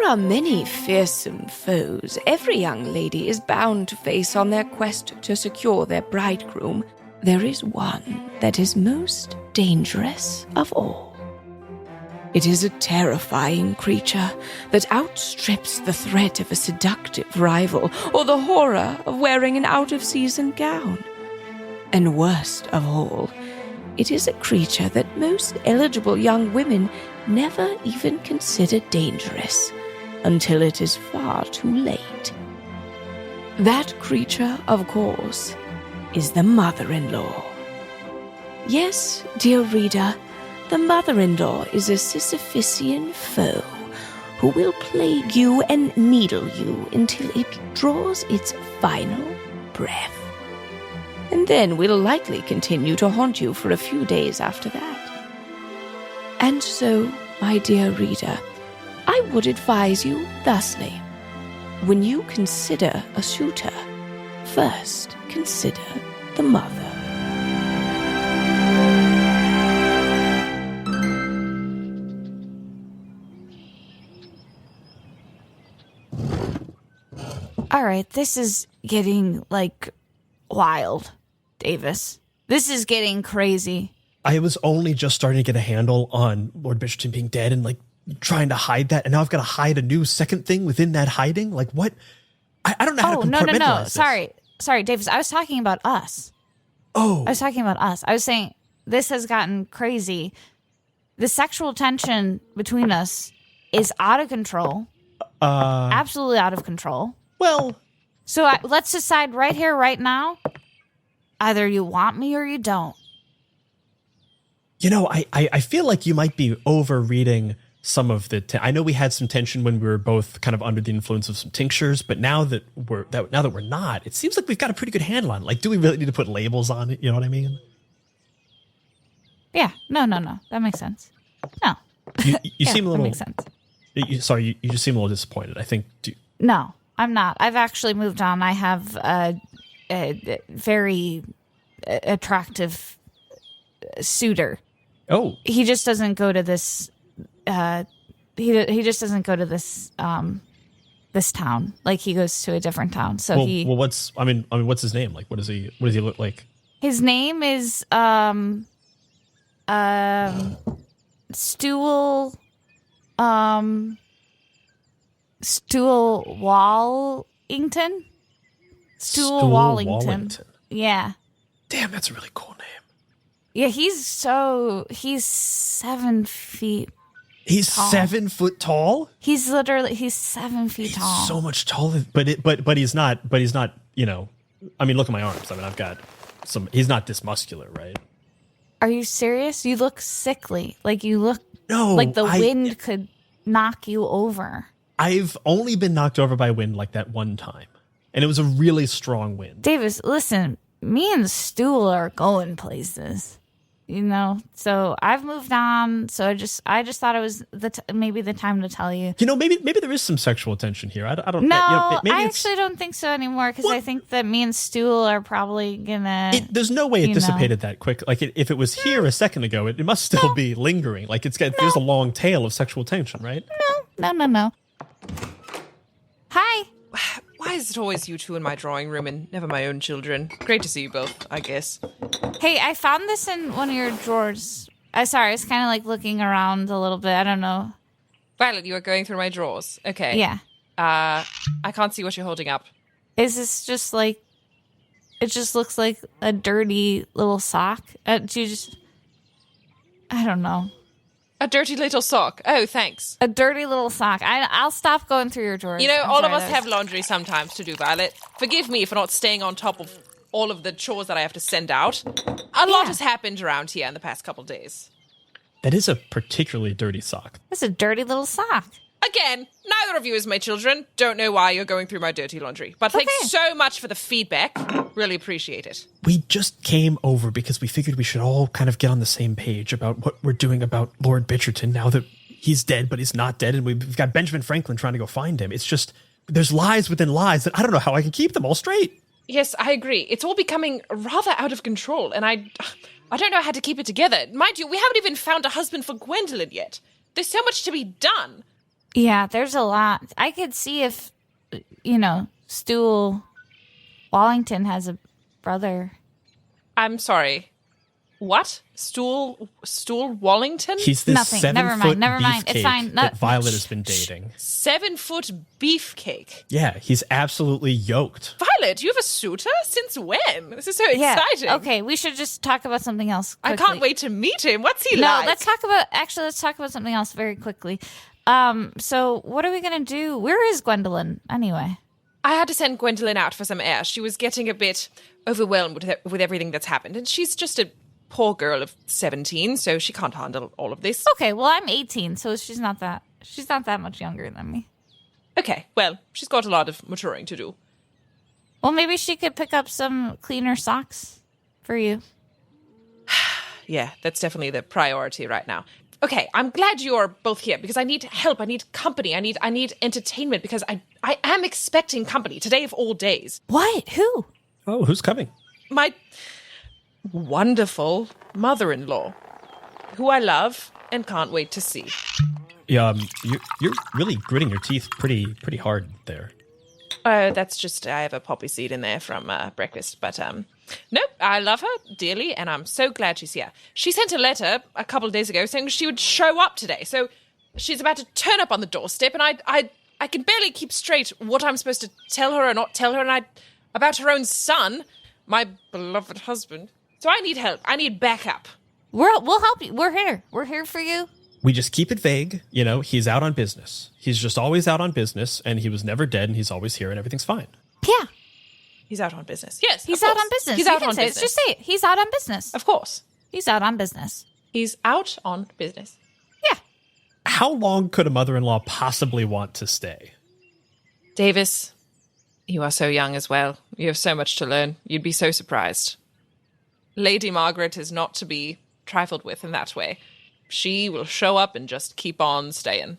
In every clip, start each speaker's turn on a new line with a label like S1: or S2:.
S1: are many fearsome foes every young lady is bound to face on their quest to secure their bridegroom, there is one that is most dangerous of all. It is a terrifying creature that outstrips the threat of a seductive rival or the horror of wearing an out-of-season gown. And worst of all, it is a creature that most eligible young women never even consider dangerous until it is far too late. That creature, of course, is the mother-in-law. Yes, dear reader, the mother-in-law is a Sisyphean foe who will plague you and needle you until it draws its final breath. And then will likely continue to haunt you for a few days after that. And so, my dear reader, I would advise you thusly. When you consider a suitor, first consider the mother.
S2: All right, this is getting, wild, Davis. This is getting crazy.
S3: I was only just starting to get a handle on Lord Bitcherton being dead and, trying to hide that, and now I've got to hide a new second thing within that hiding? What? I don't know how to compartmentalize this.
S2: Sorry, Davis. I was talking about us.
S3: Oh.
S2: I was talking about us. I was saying this has gotten crazy. The sexual tension between us is out of control. Absolutely out of control.
S3: Well.
S2: So let's decide right here, right now. Either you want me or you don't.
S3: I feel like you might be overreading some of the. I know we had some tension when we were both kind of under the influence of some tinctures, but now that we're not, it seems like we've got a pretty good handle on it. Do we really need to put labels on it? You know what I mean?
S2: Yeah. No. That makes sense. No.
S3: You seem a little.
S2: That makes sense.
S3: You just seem a little disappointed. I think.
S2: No, I'm not. I've actually moved on. I have a very attractive suitor.
S3: Oh.
S2: He just doesn't go to this. He just doesn't go to this this town. He goes to a different town. So
S3: what's his name? What does he look like?
S2: His name is Stool Wallington. Stool Wallington. Yeah.
S3: Damn, that's a really cool name.
S2: Yeah, he's 7 feet.
S3: He's
S2: tall.
S3: 7 foot tall.
S2: He's 7 feet tall.
S3: He's so much taller, but he's not. But he's not. Look at my arms. I've got some. He's not this muscular, right?
S2: Are you serious? You look sickly. You look like the wind could knock you over.
S3: I've only been knocked over by wind like that one time, and it was a really strong wind.
S2: Davis, listen. Me and Stool are going places. So I've moved on. So I just thought it was maybe the time to tell you.
S3: Maybe there is some sexual tension here. I don't.
S2: No,
S3: I
S2: actually don't think so anymore because I think that me and Stool are probably gonna.
S3: There's no way it dissipated that quick. If it was here a second ago, it must still be lingering. There's a long tail of sexual tension, right?
S2: No. Hi.
S4: Why is it always you two in my drawing room and never my own children? Great to see you both, I guess.
S2: Hey, I found this in one of your drawers. Sorry, I was kind of looking around a little bit. I don't know.
S4: Violet, you were going through my drawers. Okay.
S2: Yeah.
S4: I can't see what you're holding up.
S2: Is this just it just looks like a dirty little sock? I don't know.
S4: A dirty little sock. Oh, thanks.
S2: A dirty little sock. I'll stop going through your drawers.
S4: All of us have laundry sometimes to do, Violet. Forgive me for not staying on top of all of the chores that I have to send out. A lot has happened around here in the past couple days.
S3: That is a particularly dirty sock.
S2: That's a dirty little sock.
S4: Again, neither of you is my children. Don't know why you're going through my dirty laundry. But thanks so much for the feedback. Really appreciate it.
S3: We just came over because we figured we should all kind of get on the same page about what we're doing about Lord Bitcherton now that he's dead, but he's not dead. And we've got Benjamin Franklin trying to go find him. It's just, there's lies within lies that I don't know how I can keep them all straight.
S4: Yes, I agree. It's all becoming rather out of control. And I don't know how to keep it together. Mind you, we haven't even found a husband for Gwendolyn yet. There's so much to be done.
S2: Yeah, there's a lot. I could see if, Stool Wallington has a brother.
S4: I'm sorry. What? Stool Wallington?
S3: He's this
S2: Nothing.
S3: 7
S2: Never
S3: foot
S2: mind. It's
S3: beefcake
S2: fine.
S3: that Violet has been dating.
S4: 7-foot beefcake.
S3: Yeah, he's absolutely yoked.
S4: Violet, you have a suitor? Since when? This is so exciting.
S2: Okay, we should just talk about something else quickly.
S4: I can't wait to meet him. What's he
S2: No,
S4: like?
S2: let's talk about something else very quickly. So what are we going to do? Where is Gwendolyn anyway?
S4: I had to send Gwendolyn out for some air. She was getting a bit overwhelmed with everything that's happened, and she's just a poor girl of 17, so she can't handle all of this.
S2: Okay, well, I'm 18, so she's not that much younger than me.
S4: Okay, well, she's got a lot of maturing to do.
S2: Well, maybe she could pick up some cleaner socks for you.
S4: Yeah, that's definitely the priority right now. Okay, I'm glad you're both here because I need help. I need company. I need entertainment because I am expecting company today of all days.
S2: What? Who?
S3: Oh, who's coming?
S4: My wonderful mother-in-law, who I love and can't wait to see.
S3: Yeah, you're really gritting your teeth pretty hard there.
S4: That's just, I have a poppy seed in there from breakfast. But, nope, I love her dearly, and I'm so glad she's here. She sent a letter a couple of days ago saying she would show up today. So she's about to turn up on the doorstep, and I can barely keep straight what I'm supposed to tell her or not tell her, and about her own son, my beloved husband. So I need help. I need backup.
S2: We'll help you. We're here. We're here for you.
S3: We just keep it vague. He's out on business. He's just always out on business, and he was never dead, and he's always here, and everything's fine.
S2: Yeah.
S4: He's out on business. Yes,
S2: he's out on business.
S4: He's
S2: you
S4: out
S2: can
S4: on
S2: say
S4: business.
S2: Just say it. He's out on business.
S4: Of course.
S2: He's out on business.
S4: He's out on business.
S2: Yeah.
S3: How long could a mother-in-law possibly want to stay?
S4: Davis, you are so young as well. You have so much to learn. You'd be so surprised. Lady Margaret is not to be trifled with in that way. She will show up and just keep on staying.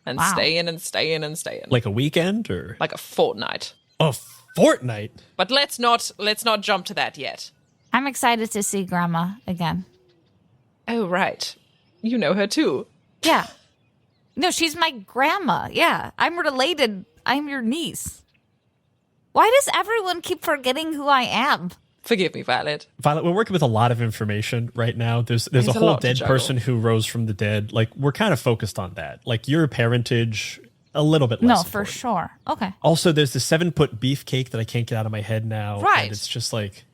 S4: And
S2: Wow.
S4: staying and staying and staying.
S3: Like a weekend or
S4: Like a fortnight.
S3: a fortnight?
S4: But let's not jump to that yet.
S2: I'm excited to see Grandma again.
S4: Oh, right. You know her too.
S2: Yeah. No, she's my grandma. Yeah. I'm related. I'm your niece. Why does everyone keep forgetting who I am?
S4: Forgive me, Violet.
S3: Violet, we're working with a lot of information right now. There's a
S4: a
S3: whole
S4: lot to
S3: dead
S4: juggle.
S3: person who rose from the dead. Like, we're kind of focused on that. Like, your parentage, a little bit less
S2: No,
S3: important.
S2: for sure. Okay.
S3: Also, there's the 7-foot beefcake that I can't get out of my head now.
S4: Right.
S3: And it's just like,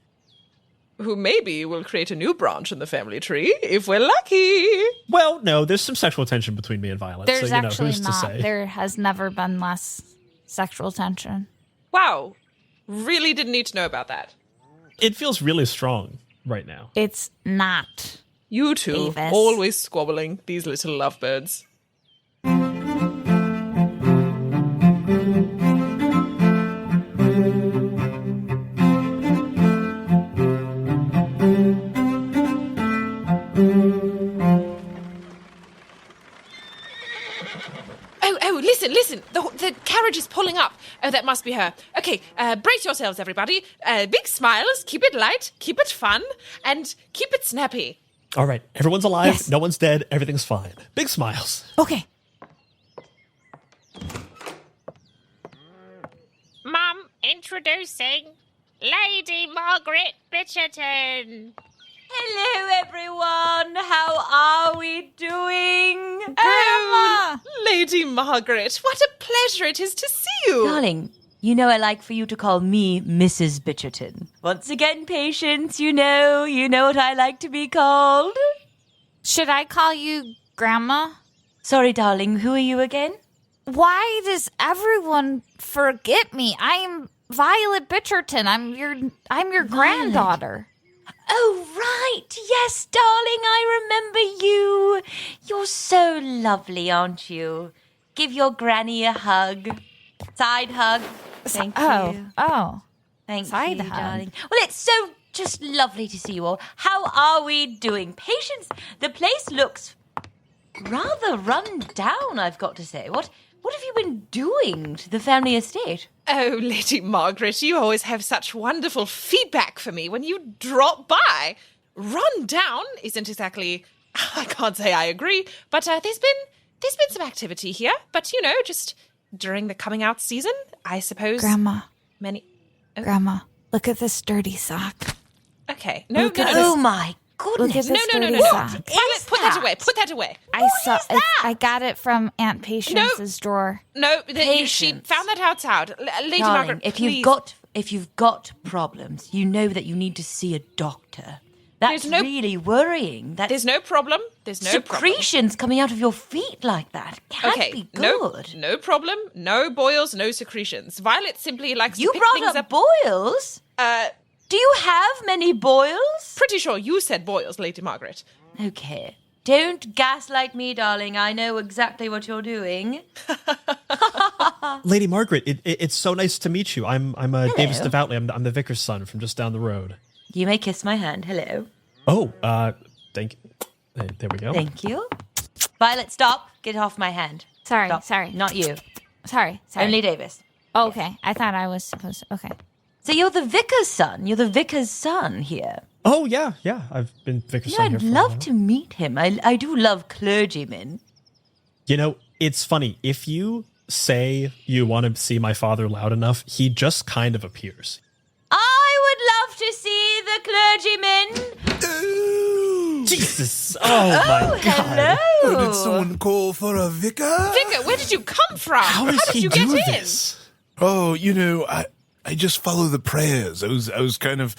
S4: Who maybe will create a new branch in the family tree if we're lucky.
S3: well, no, there's some sexual tension between me and Violet.
S2: There's
S3: so,
S2: actually
S3: who's to
S2: not.
S3: say?
S2: There has never been less sexual tension.
S4: Wow. Really didn't need to know about that.
S3: It feels really strong right now.
S2: It's not.
S4: You two,
S2: Davis.
S4: always squabbling, these little lovebirds. Oh, listen. The carriage is pulling up. Oh, that must be her. Okay, brace yourselves, everybody. Big smiles, keep it light, keep it fun, and keep it snappy.
S3: All right, everyone's alive.
S2: Yes.
S3: No one's dead. Everything's fine. Big smiles.
S2: Okay.
S5: Mum, introducing Lady Margaret Bitcherton.
S6: Hello, everyone. How are we doing?
S4: Oh, Lady Margaret, what a pleasure it is to see you.
S6: Darling, you know I like for you to call me Mrs. Bitcherton. Once again, Patience, you know what I like to be called.
S2: Should I call you Grandma?
S6: Sorry, darling, who are you again?
S2: Why does everyone forget me? I'm Violet Bitcherton. I'm your granddaughter.
S6: Oh, right. Yes, darling, I remember you. You're so lovely, aren't you? Give your granny a hug. Side hug. Thank you.
S2: Oh.
S6: Thank
S2: Side
S6: you,
S2: hug.
S6: darling. Well, it's so just lovely to see you all. How are we doing? Patience, the place looks rather run down, I've got to say. What have you been doing to the family estate?
S4: Oh, Lady Margaret, you always have such wonderful feedback for me when you drop by. Run down isn't exactly, I can't say I agree, but there's been There's been some activity here, but, just during the coming out season, I suppose.
S2: Grandma.
S4: Grandma,
S2: look at this dirty sock.
S4: Okay. No.
S6: Oh, my goodness.
S2: Look at this
S4: No.
S2: dirty sock.
S4: Violet, put that away. Put that away.
S2: I got it from Aunt Patience's drawer.
S4: No, she
S6: Patience.
S4: found that outside. Lady
S6: Darling,
S4: Margaret,
S6: if
S4: please.
S6: you've got problems, you know that you need to see a doctor. That's
S4: There's no-
S6: really worrying.
S4: There's no problem.
S6: Secretions coming out of your feet like that can't be good.
S4: No problem. No boils, no secretions. Violet simply likes
S6: You
S4: to pick
S6: brought
S4: things
S6: up
S4: up.
S6: boils? Do you have many boils?
S4: Pretty sure you said boils, Lady Margaret.
S6: Okay. Don't gaslight me, darling. I know exactly what you're doing.
S3: Lady Margaret, it's so nice to meet you. I'm Davis Devoutly. I'm the vicar's son from just down the road.
S6: You may kiss my hand. Hello.
S3: Oh, thank you. There we go.
S6: Thank you. Violet, stop. Get off my hand.
S2: Sorry,
S6: Stop.
S2: sorry.
S6: Not you.
S2: Sorry.
S6: Only Davis.
S2: Oh, okay. I thought I was supposed to. Okay.
S6: So you're the vicar's son. You're the vicar's son here.
S3: Oh, yeah. I've been vicar's son here
S6: I'd
S3: for a
S6: love
S3: while.
S6: to meet him. I do love clergymen.
S3: It's funny. If you say you want to see my father loud enough, he just kind of appears.
S6: I would love to see the clergyman.
S3: Jesus! Oh my God!
S6: Hello.
S7: Did someone call for a vicar?
S4: Vicar, where did you come from?
S3: How does
S4: did
S3: he
S4: you get
S3: do
S4: in?
S3: this?
S7: Oh, I just follow the prayers. I was kind of,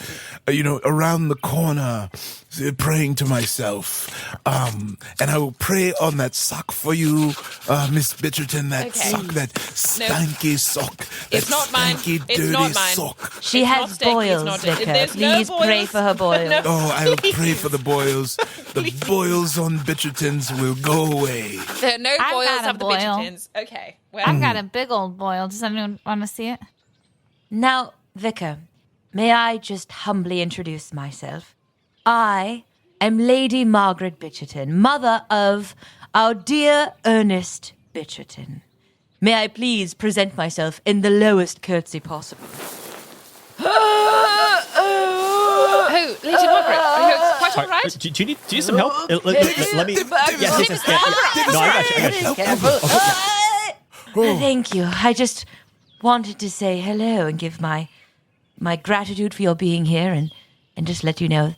S7: around the corner, praying to myself. And I will pray on that sock for you, Miss Bitcherton. That
S4: Okay.
S7: sock, that stanky sock.
S4: It's
S7: that
S4: not mine.
S7: stanky,
S4: It's
S7: dirty
S4: not mine.
S7: sock.
S6: She
S4: It's
S6: has
S4: not stanky, it's
S6: boils,
S4: not-
S6: Vicar.
S4: there's no
S6: Please pray
S4: boils.
S6: for her boils.
S4: No.
S7: Oh, I will pray for the boils. The boils on Bitchertons will go away.
S4: There are no
S2: I've
S4: boils
S2: got a
S4: of the
S2: boil.
S4: Bitchertons. Okay. Well,
S2: I've got a big old boil. Does anyone want to see it?
S6: Now, Vicar, may I just humbly introduce myself? I am Lady Margaret Bitcherton, mother of our dear Ernest Bitcherton. May I please present myself in the lowest curtsy possible?
S4: oh, Lady Margaret, are you quite all right?
S3: Do you need some help? Let me. Yes. No, I got you.
S6: Thank you. I just wanted to say hello and give my gratitude for your being here and just let you know,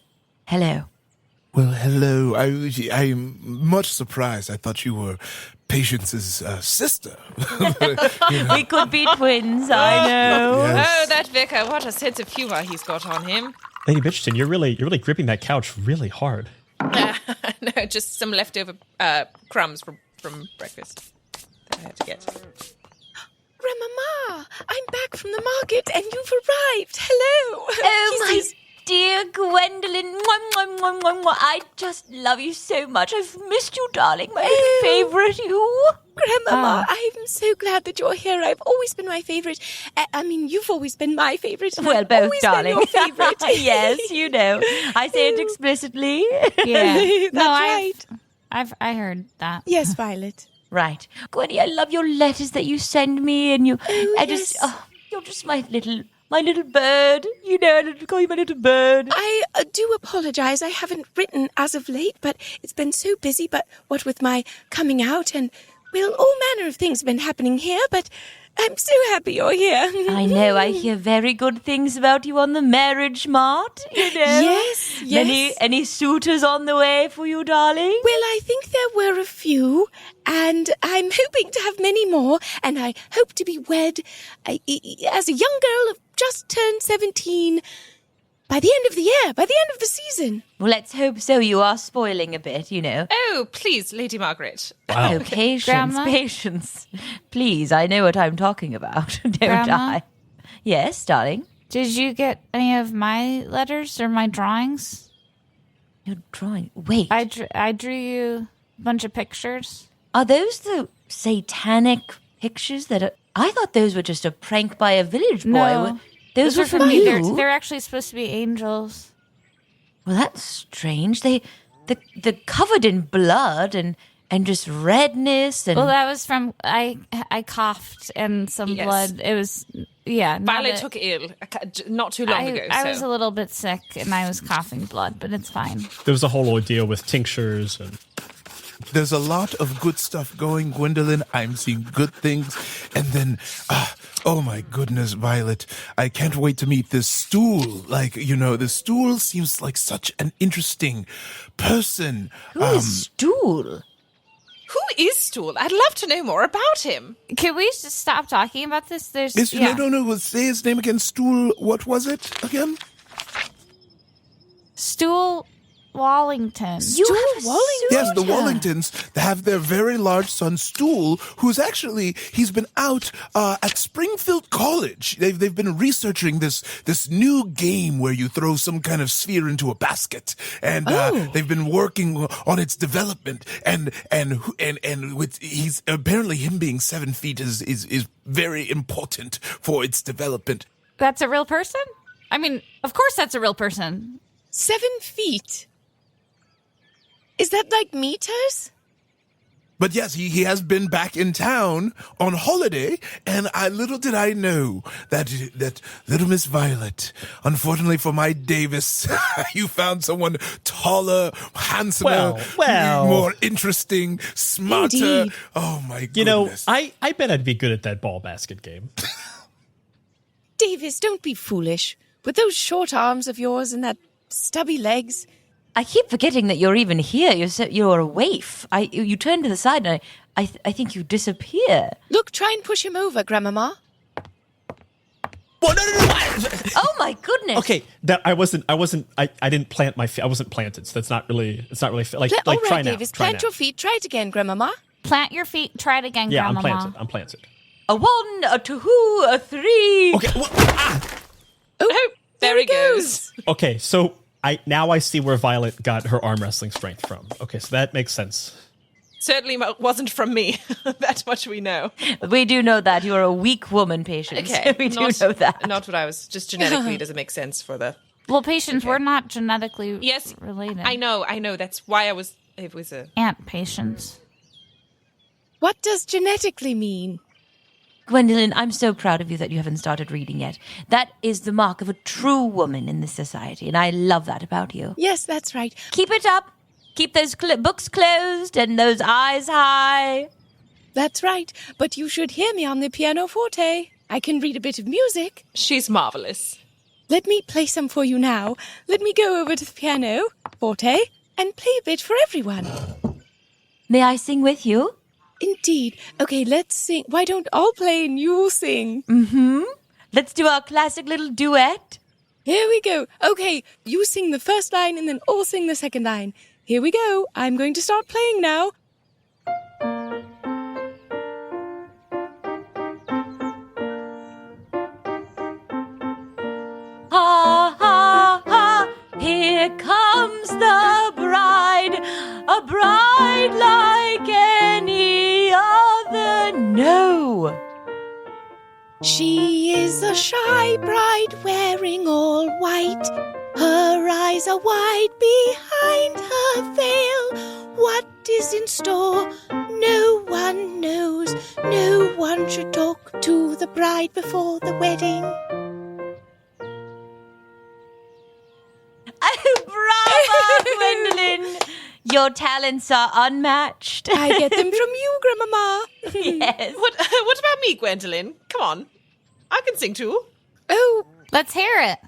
S6: hello.
S7: Well, hello. I'm much surprised. I thought you were Patience's sister.
S6: We could be twins, I know.
S7: Yes.
S4: Oh, that vicar, what a sense of humor he's got on him.
S3: Lady Bitcherton, you're really gripping that couch really hard.
S4: No, just some leftover crumbs from breakfast that I had to get.
S1: Grandmama, I'm back from the market and you've arrived. Hello.
S6: Oh, my
S1: Kisses.
S6: dear Gwendolyn. Mwah, mwah, mwah, mwah, mwah. I just love you so much. I've missed you, darling. My little favorite, you.
S1: Grandmama, I'm so glad that you're here. I've always been my favorite. I mean, you've always been my favorite. and
S6: Well,
S1: I've
S6: both,
S1: always
S6: darling.
S1: Been your favorite.
S6: Yes, you know. I say it explicitly.
S2: Yeah.
S1: That's right.
S2: I heard that.
S1: Yes, Violet.
S6: Right. Gwenny, I love your letters that you send me, and you're just my little bird. You know, I love to call you my little bird.
S1: I do apologize. I haven't written as of late, but it's been so busy. But what with my coming out and, well, all manner of things have been happening here, but I'm so happy you're here.
S6: I know, I hear very good things about you on the marriage mart, you know.
S1: Yes.
S6: Any suitors on the way for you, darling?
S1: Well, I think there were a few, and I'm hoping to have many more, and I hope to be wed as a young girl of just turned 17 by the end of the year, by the end of the season.
S6: Well, let's hope so. You are spoiling a bit, you know.
S4: Oh, please, Lady Margaret.
S3: Wow.
S6: Oh, patience,
S2: Grandma?
S6: patience. Please, I know what I'm talking about, don't
S2: Grandma?
S6: I? Yes, darling.
S2: Did you get any of my letters or my drawings?
S6: You're drawing. Wait,
S2: I drew you a bunch of pictures.
S6: are those the satanic pictures that are... I thought those were just a prank by a village boy.
S2: No.
S6: Those were from
S2: me.
S6: you.
S2: They're actually supposed to be angels.
S6: Well, that's strange. They're covered in blood and just redness and...
S2: Well, that was from I coughed and some
S4: Yes.
S2: blood. It was not
S4: Violet
S2: a-
S4: took ill not too long ago.
S2: I
S4: so.
S2: was a little bit sick and I was coughing blood, but it's fine.
S3: There was a whole ordeal with tinctures and
S7: there's a lot of good stuff going, Gwendolyn. I'm seeing good things. And then, oh my goodness, Violet, I can't wait to meet this Stool. Like, the Stool seems like such an interesting person.
S6: Who is Stool?
S4: Who is Stool? I'd love to know more about him.
S2: Can we just stop talking about this?
S7: No. Say his name again. Stool, what was it again?
S2: Stool Wallington.
S7: Yes, the Wallingtons have their very large son, Stool, he's been out at Springfield College. They've been researching this new game where you throw some kind of sphere into a basket, and they've been working on its development. And with him being 7 feet is very important for its development.
S2: That's a real person? I mean, of course that's a real person.
S1: 7 feet? Is that like meters?
S7: But yes, he has been back in town on holiday, and little did I know that little Miss Violet, unfortunately for my Davis, you found someone taller, handsomer, more interesting, smarter.
S1: Indeed.
S7: Oh my goodness.
S3: I bet I'd be good at that ball basket game.
S1: Davis, don't be foolish. With those short arms of yours and that stubby legs.
S6: I keep forgetting that you're even here. You're a waif. You turn to the side and I think you disappear.
S1: Look, try and push him over, Grandmama.
S3: Well, no.
S6: Oh my goodness.
S3: Okay, I didn't plant my feet. I wasn't planted, so it's not really
S1: All right,
S3: try now.
S1: Davis,
S3: Try
S1: plant
S3: now.
S1: your feet. Try it again, Grandmama.
S2: Plant your feet. Try it again,
S3: Yeah,
S2: Grandmama.
S3: I'm planted.
S6: A 1, a 2, a 3.
S3: Okay,
S4: Oh, there he goes.
S3: Okay, so I see where Violet got her arm wrestling strength from. Okay, so that makes sense.
S4: Certainly wasn't from me. That much we know.
S6: We do know that. You're a weak woman, Patience.
S4: Okay,
S6: We do know that.
S4: Not what I was. Just genetically doesn't make sense for the.
S2: Well, Patience, we're not genetically related.
S4: I know. That's why it was a.
S2: Aunt Patience.
S1: What does genetically mean?
S6: Gwendolyn, I'm so proud of you that you haven't started reading yet. That is the mark of a true woman in this society, and I love that about you.
S1: Yes, that's right.
S6: Keep it up. Keep those books closed and those eyes high.
S1: That's right. But you should hear me on the pianoforte. I can read a bit of music.
S4: She's marvelous.
S1: Let me play some for you now. Let me go over to the piano, forte, and play a bit for everyone.
S6: May I sing with you?
S1: Indeed. Okay, let's sing. Why don't all play and you sing?
S6: Mm-hmm. Let's do our classic little duet.
S1: Here we go. Okay, you sing the first line and then all sing the second line. Here we go. I'm going to start playing now.
S6: Ha, ha, ha. Here comes the bride. A bride like any other. No.
S1: She is a shy bride wearing all white. Her eyes are wide behind her veil. What is in store? No one knows. No one should talk to the bride before the wedding.
S6: Bravo, Gwendolyn! Your talents are unmatched.
S1: I get them from you, Grandmama.
S6: Yes.
S4: What about me, Gwendolyn? Come on. I can sing too.
S1: Oh,
S2: Let's hear it.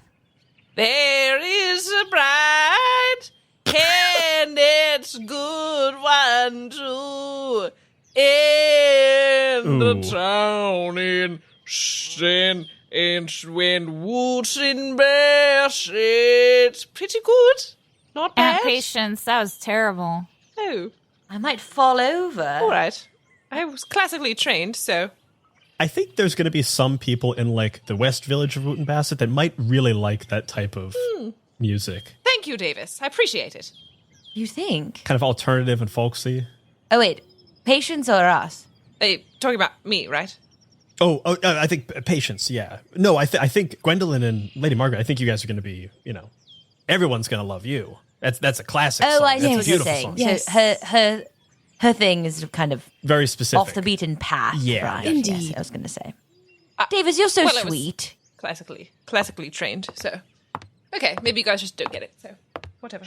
S4: There is a bride, and it's good one too. In the town in Sten and when woods in bears. It's pretty good. Not bad.
S2: Aunt Patience, that was terrible.
S4: Oh,
S6: I might fall over.
S4: all right. I was classically trained, so.
S3: I think there's going to be some people in like the West Village of Wooten Bassett that might really like that type of music.
S4: Thank you, Davis. I appreciate it.
S6: You think?
S3: Kind of alternative and folksy.
S6: Oh, wait. Patience or us?
S4: Hey, talking about me, right?
S3: I think Patience, yeah. No, I think Gwendolyn and Lady Margaret, I think you guys are going to be, everyone's going to love you. That's a classic song.
S6: I see
S3: That's
S6: what
S3: a
S6: you're
S3: beautiful
S6: saying.
S3: song.
S6: Yes. So her thing is kind of
S3: Very specific.
S6: off the beaten path.
S3: Yeah,
S6: right?
S1: indeed.
S6: Yes, I was going to say. Davis, you're so
S4: well, it was
S6: sweet.
S4: Classically trained, so. Okay, maybe you guys just don't get it, so whatever.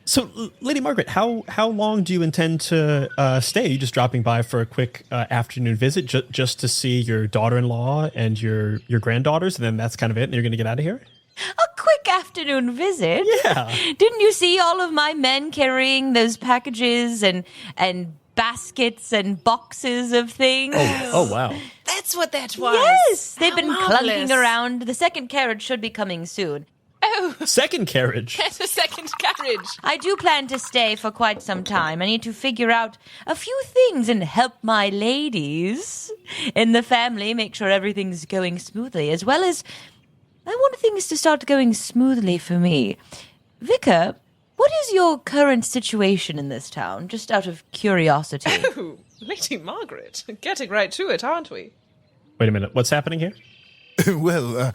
S3: So, Lady Margaret, how long do you intend to stay? Are you just dropping by for a quick afternoon visit just to see your daughter-in-law and your granddaughters, and then that's kind of it, and you're going to get out of here?
S6: A quick afternoon visit?
S3: Yeah.
S6: Didn't you see all of my men carrying those packages and baskets and boxes of things?
S3: Oh wow.
S4: That's what that was.
S6: Yes, they've
S4: How
S6: been
S4: marvelous.
S6: clunking around. The second carriage should be coming soon.
S4: Oh,
S3: Second carriage.
S4: there's a second carriage.
S6: I do plan to stay for quite some time. I need to figure out a few things and help my ladies in the family make sure everything's going smoothly, as well as I want things to start going smoothly for me. Vicar, what is your current situation in this town, just out of curiosity?
S4: Oh, Lady Margaret. Getting right to it, aren't we?
S3: Wait a minute. What's happening here?
S7: Well,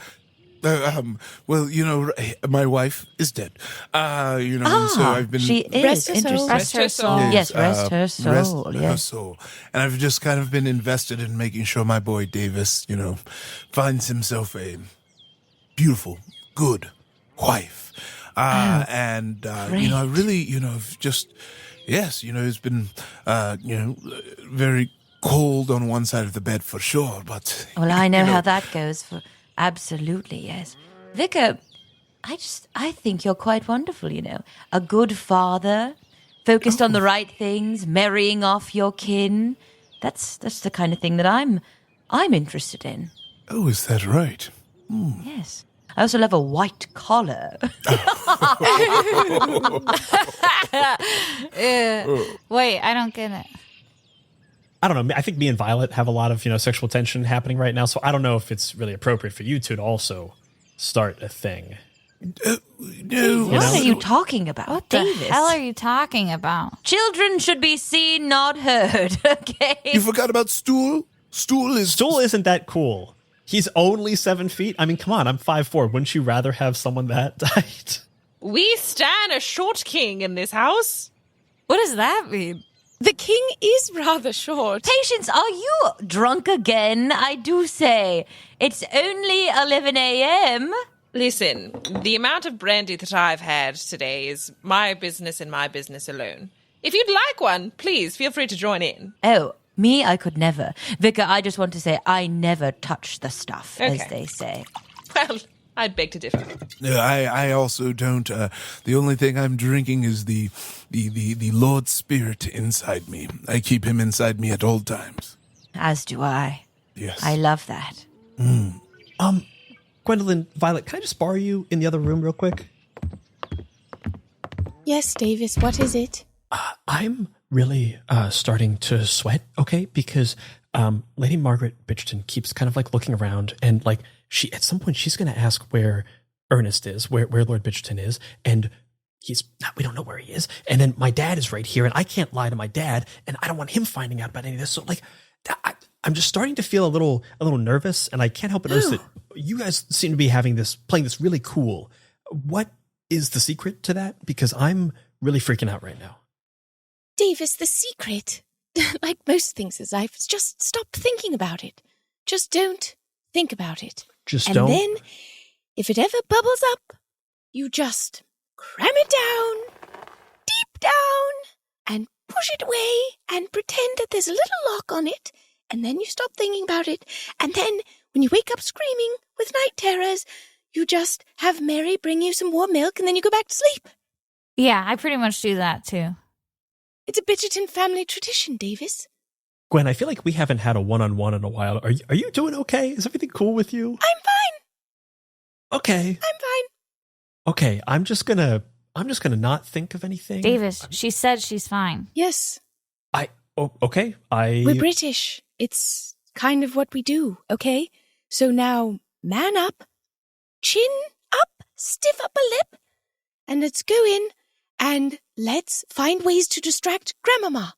S7: my wife is dead. And so I've been...
S6: She is.
S1: Rest her soul.
S6: Interesting.
S4: Rest her soul.
S6: Yes, rest her soul.
S7: Rest
S6: yes.
S7: her soul. And I've just kind of been invested in making sure my boy Davis, finds himself a beautiful, good wife. I really, just, yes, it's been, very cold on one side of the bed for sure, but...
S6: Well, I know how that goes. Absolutely, yes. Vicar, I think you're quite wonderful, A good father, focused on the right things, marrying off your kin. That's the kind of thing that I'm interested in.
S7: Oh, is that right?
S6: Yes. I also love a white collar.
S2: Wait, I don't get it.
S3: I don't know. I think me and Violet have a lot of, sexual tension happening right now. So I don't know if it's really appropriate for you two to also start a thing.
S7: No.
S6: What are you talking about,
S2: What the
S6: Davis?
S2: hell are you talking about?
S6: Children should be seen, not heard, okay?
S7: You forgot about Stool? Stool
S3: Isn't that cool? He's only 7 feet. I mean, come on. I'm 5'4". Wouldn't you rather have someone that tight?
S4: We stand a short king in this house.
S2: What does that mean?
S1: The king is rather short.
S6: Patience, are you drunk again? I do say. It's only 11 a.m.
S4: Listen, the amount of brandy that I've had today is my business and my business alone. If you'd like one, please feel free to join in.
S6: Oh, me, I could never. Vicar, I just want to say I never touch the stuff, as
S4: Okay.
S6: they say.
S4: Well, I'd beg to differ.
S7: No, I also don't. The only thing I'm drinking is the Lord Spirit inside me. I keep him inside me at all times.
S6: As do I.
S7: Yes.
S6: I love that.
S3: Gwendolyn, Violet, can I just borrow you in the other room real quick?
S1: Yes, Davis, what is it?
S3: I'm really starting to sweat, okay? Because Lady Margaret Bitcherton keeps kind of like looking around and like she at some point she's going to ask where Ernest is, where Lord Bitcherton is, and we don't know where he is. And then my dad is right here, and I can't lie to my dad, and I don't want him finding out about any of this. So like, I'm just starting to feel a little nervous, and I can't help but notice that you guys seem to be playing this really cool. What is the secret to that? Because I'm really freaking out right now.
S1: Davis, the secret, like most things in life, is just stop thinking about it. Just don't think about it.
S3: Just
S1: and
S3: don't.
S1: then, if it ever bubbles up, you just cram it down, deep down, and push it away, and pretend that there's a little lock on it, and then you stop thinking about it, and then, when you wake up screaming with night terrors, you just have Mary bring you some warm milk, and then you go back to sleep.
S2: Yeah, I pretty much do that too.
S1: It's a Bitcherton family tradition, Davis.
S3: Gwen, I feel like we haven't had a one-on-one in a while. Are you doing okay? Is everything cool with you?
S1: I'm fine.
S3: Okay.
S1: I'm fine.
S3: Okay, I'm just gonna not think of anything.
S2: Davis, she said she's fine.
S1: Yes,
S3: Okay.
S1: we're British. It's kind of what we do, okay? So now, man up, chin up, stiff up a lip, and let's go in and let's find ways to distract Grandmama.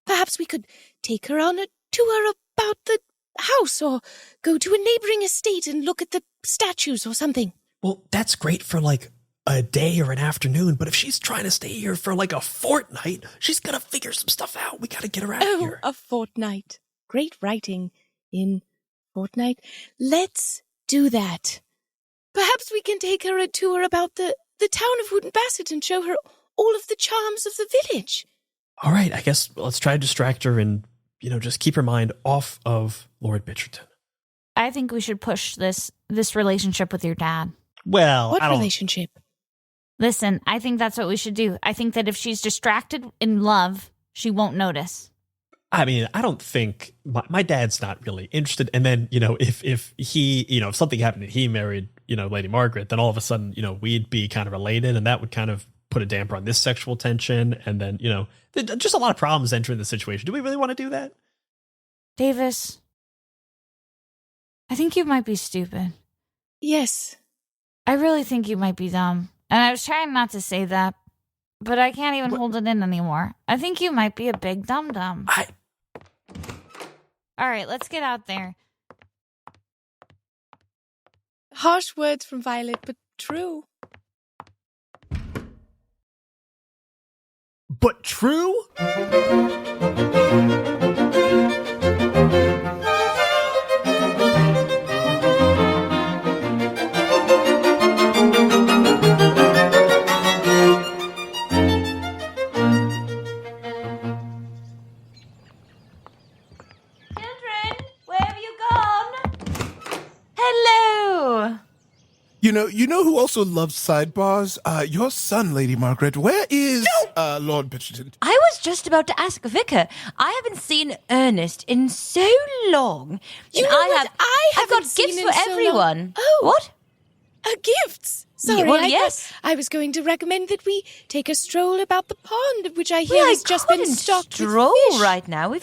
S1: Perhaps we could take her on a tour about the house or go to a neighboring estate and look at the statues or something.
S3: Well, that's great for like a day or an afternoon, but if she's trying to stay here for like a fortnight, she's gonna figure some stuff out. We gotta get her out of here.
S1: A fortnight. great writing in fortnight. Let's do that. Perhaps we can take her a tour about the town of Wootton Bassett and show her all of the charms of the village.
S3: All right, I guess let's try to distract her and, just keep her mind off of Lord Bitcherton.
S2: I think we should push this relationship with your dad.
S3: Well,
S1: What relationship?
S2: Listen, I think that's what we should do. I think that if she's distracted in love, she won't notice.
S3: I mean, I don't think my dad's not really interested. And then, if he, if something happened and he married, Lady Margaret, then all of a sudden, we'd be kind of related, and that would kind of put a damper on this sexual tension. And then, just a lot of problems entering the situation. Do we really want to do that?
S2: Davis, I think you might be stupid.
S1: Yes.
S2: I really think you might be dumb. And I was trying not to say that, but I can't even hold it in anymore. I think you might be a big dum-dum. All right, let's get out there.
S1: Harsh words from Violet, but true.
S3: But true?
S7: You know who also loves sidebars? Your son, Lady Margaret. Where is Lord Bitcherton?
S6: I was just about to ask Vicar. I haven't seen Ernest in so long.
S1: You know what?
S6: I've got gifts for everyone.
S1: Oh.
S6: What?
S1: Gifts. Sorry,
S6: Well, yes.
S1: I was going to recommend that we take a stroll about the pond, which I hear has just been stocked with
S6: stroll
S1: fish.
S6: right now.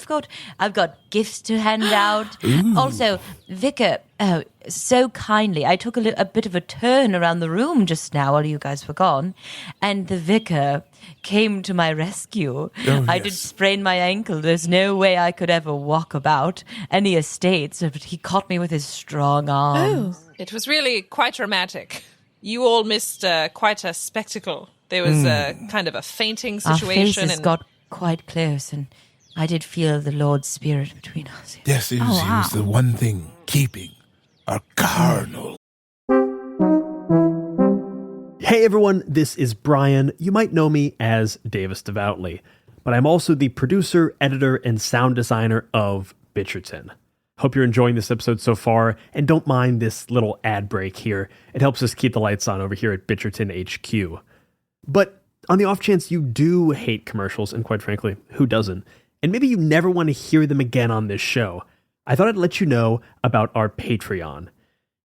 S6: I've got gifts to hand out. Also, Vicar, so kindly, I took a bit of a turn around the room just now while you guys were gone, and the Vicar came to my rescue. I did sprain my ankle. There's no way I could ever walk about any estates, but he caught me with his strong arms.
S1: Oh.
S4: It was really quite dramatic. You all missed quite a spectacle. There was kind of a fainting situation.
S6: Our faces got quite close, and I did feel the Lord's spirit between us.
S7: Yes, it was the one thing keeping our carnal.
S3: Hey everyone, this is Brian. You might know me as Davis Devoutly, but I'm also the producer, editor, and sound designer of Bitcherton. Hope you're enjoying this episode so far, and don't mind this little ad break here. It helps us keep the lights on over here at Bitcherton HQ. But on the off chance you do hate commercials, and quite frankly, who doesn't? And maybe you never want to hear them again on this show, I thought I'd let you know about our Patreon.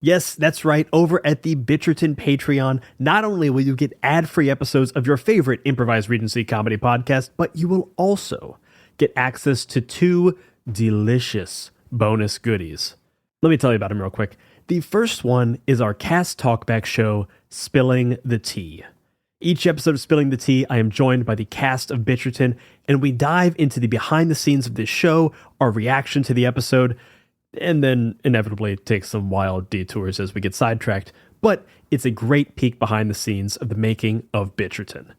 S3: Yes, that's right, over at the Bitcherton Patreon, not only will you get ad-free episodes of your favorite improvised Regency comedy podcast, but you will also get access to 2 delicious bonus goodies. Let me tell you about them real quick. The first one is our cast talkback show, Spilling the Tea. Each episode of Spilling the Tea, I am joined by the cast of Bitcherton, and we dive into the behind the scenes of this show, our reaction to the episode, and then inevitably take some wild detours as we get sidetracked. But it's a great peek behind the scenes of the making of Bitcherton.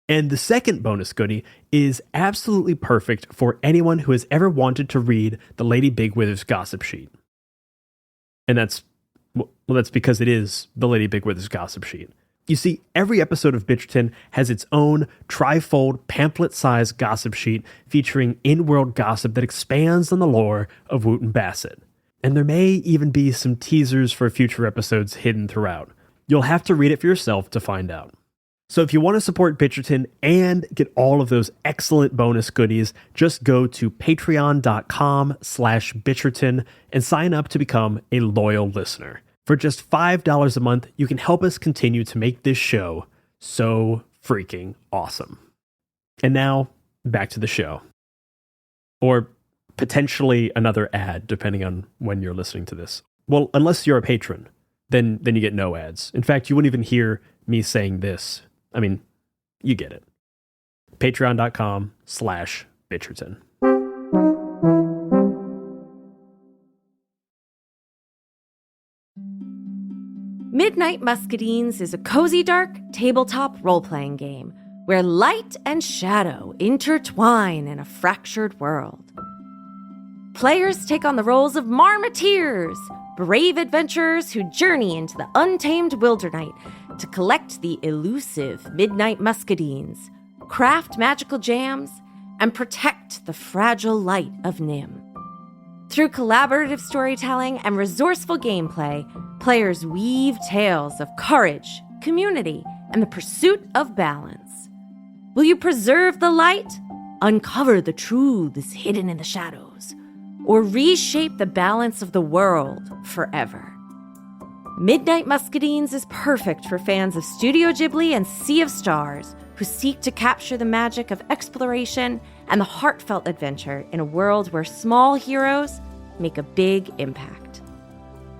S3: And the second bonus goodie is absolutely perfect for anyone who has ever wanted to read the Lady Bigwithers gossip sheet. And that's because it is the Lady Bigwithers gossip sheet. You see, every episode of Bitcherton has its own trifold pamphlet-sized gossip sheet featuring in-world gossip that expands on the lore of Wootton Bassett. And there may even be some teasers for future episodes hidden throughout. You'll have to read it for yourself to find out. So if you want to support Bitcherton and get all of those excellent bonus goodies, just go to patreon.com/Bitcherton and sign up to become a loyal listener. For just $5 a month, you can help us continue to make this show so freaking awesome. And now, back to the show. Or potentially another ad, depending on when you're listening to this. Well, unless you're a patron, then you get no ads. In fact, you wouldn't even hear me saying this. I mean, you get it. Patreon.com/Bitcherton.
S8: Midnight Muscadines is a cozy, dark tabletop role-playing game where light and shadow intertwine in a fractured world. Players take on the roles of marmoteers, brave adventurers who journey into the untamed wilderness to collect the elusive midnight muscadines, craft magical jams, and protect the fragile light of Nim. Through collaborative storytelling and resourceful gameplay, players weave tales of courage, community, and the pursuit of balance. Will you preserve the light, uncover the truths hidden in the shadows, or reshape the balance of the world forever? Midnight Muscadines is perfect for fans of Studio Ghibli and Sea of Stars who seek to capture the magic of exploration and the heartfelt adventure in a world where small heroes make a big impact.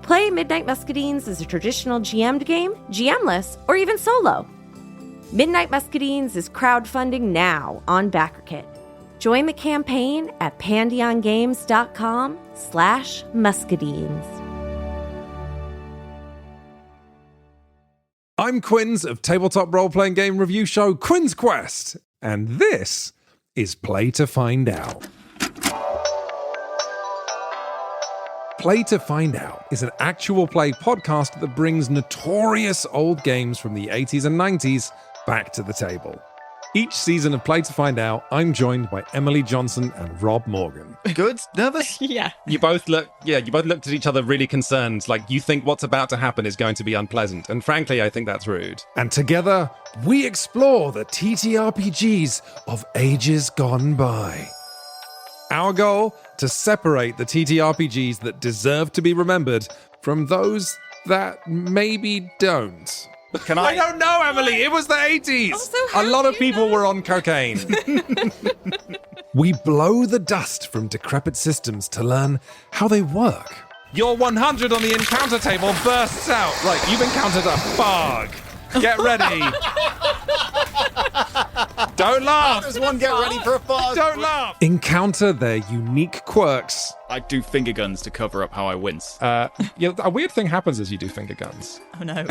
S8: Play Midnight Muscadines as a traditional GM'd game, GM-less, or even solo. Midnight Muscadines is crowdfunding now on BackerKit. Join the campaign at pandiongames.com/muscadines.
S9: I'm Quinns of tabletop role-playing game review show Quinn's Quest, and this is Play to Find Out. Play to Find Out is an actual play podcast that brings notorious old games from the 80s and 90s back to the table. Each season of Play to Find Out, I'm joined by Emily Johnson and Rob Morgan.
S10: Good? Nervous?
S11: Yeah.
S10: You both looked at each other really concerned, like you think what's about to happen is going to be unpleasant. And frankly, I think that's rude.
S9: And together, we explore the TTRPGs of ages gone by. Our goal, to separate the TTRPGs that deserve to be remembered from those that maybe don't. I don't know, Emily. It was the 80s. A lot of people were on cocaine. We blow the dust from decrepit systems to learn how they work. Your 100 on the encounter table bursts out. Right, you've encountered a fog. Get ready. Don't laugh.
S10: How does one get ready for a fog?
S9: Don't laugh. Encounter their unique quirks.
S10: I do finger guns to cover up how I wince.
S9: A weird thing happens as you do finger guns.
S6: Oh no.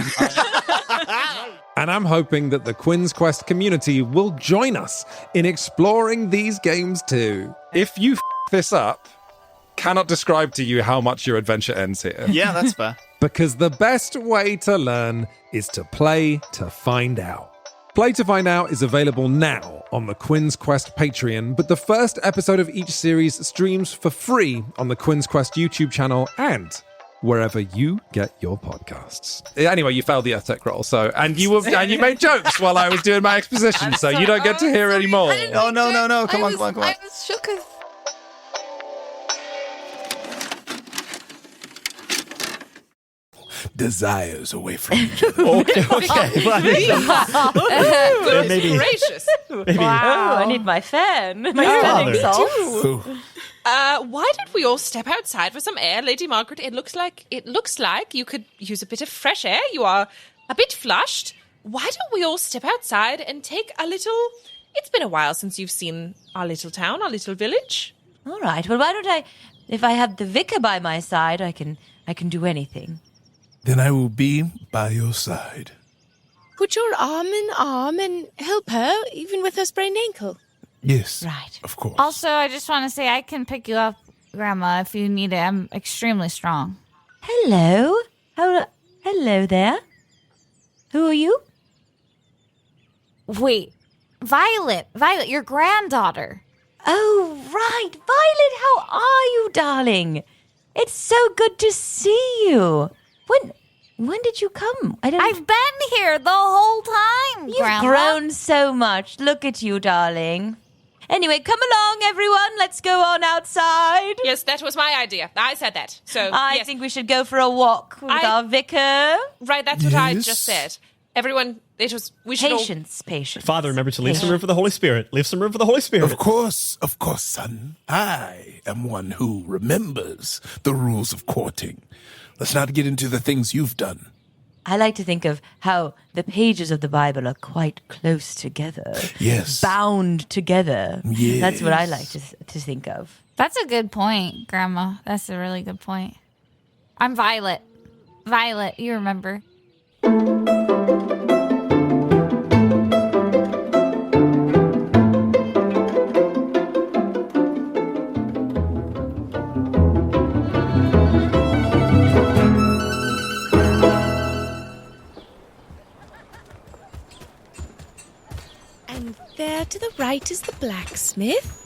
S9: And I'm hoping that the Quinn's Quest community will join us in exploring these games too. If you this up, cannot describe to you how much your adventure ends here.
S10: Yeah, that's fair.
S9: Because the best way to learn is to play to find out. Play to Find Out is available now on the Quinn's Quest Patreon, but the first episode of each series streams for free on the Quinn's Quest YouTube channel and wherever you get your podcasts. Anyway, you failed the Earth Tech roll, and you made jokes while I was doing my exposition, so you don't get to hear any more.
S10: Oh, no. Come on.
S11: I was shook.
S7: Desires away from each other.
S3: Okay.
S4: Goodness gracious.
S6: Wow, I need my fan. My fanning salts.
S4: Why don't we all step outside for some air, Lady Margaret? It looks like you could use a bit of fresh air. You are a bit flushed. Why don't we all step outside and take a little... It's been a while since you've seen our little town, our little village.
S6: All right. Well, why don't I... If I have the vicar by my side, I can do anything.
S7: Then I will be by your side.
S11: Put your arm in arm and help her, even with her sprained ankle.
S7: Yes.
S6: Right.
S7: Of course.
S2: Also, I just want to say I can pick you up, Grandma, if you need it. I'm extremely strong.
S6: Hello. Hello there. Who are you?
S2: Wait, Violet, your granddaughter.
S6: Oh, right. Violet, how are you, darling? It's so good to see you. When did you come?
S2: I've been here the whole time,
S6: You've
S2: Grandma.
S6: grown so much. Look at you, darling. Anyway, come along, everyone. Let's go on outside.
S4: Yes, that was my idea. I said that. So
S6: I think we should go for a walk with our vicar.
S4: Right, that's what I just said. Everyone, we should
S6: Patience.
S3: Father, remember to leave some room for the Holy Spirit. Leave some room for the Holy Spirit.
S7: Of course, son. I am one who remembers the rules of courting. Let's not get into the things you've done.
S6: I like to think of how the pages of the Bible are quite close together.
S7: Yes.
S6: Bound together.
S7: Yes.
S6: That's what I like to think of.
S2: That's a good point, Grandma. That's a really good point. I'm Violet. Violet, you remember.
S11: And there to the right is the blacksmith.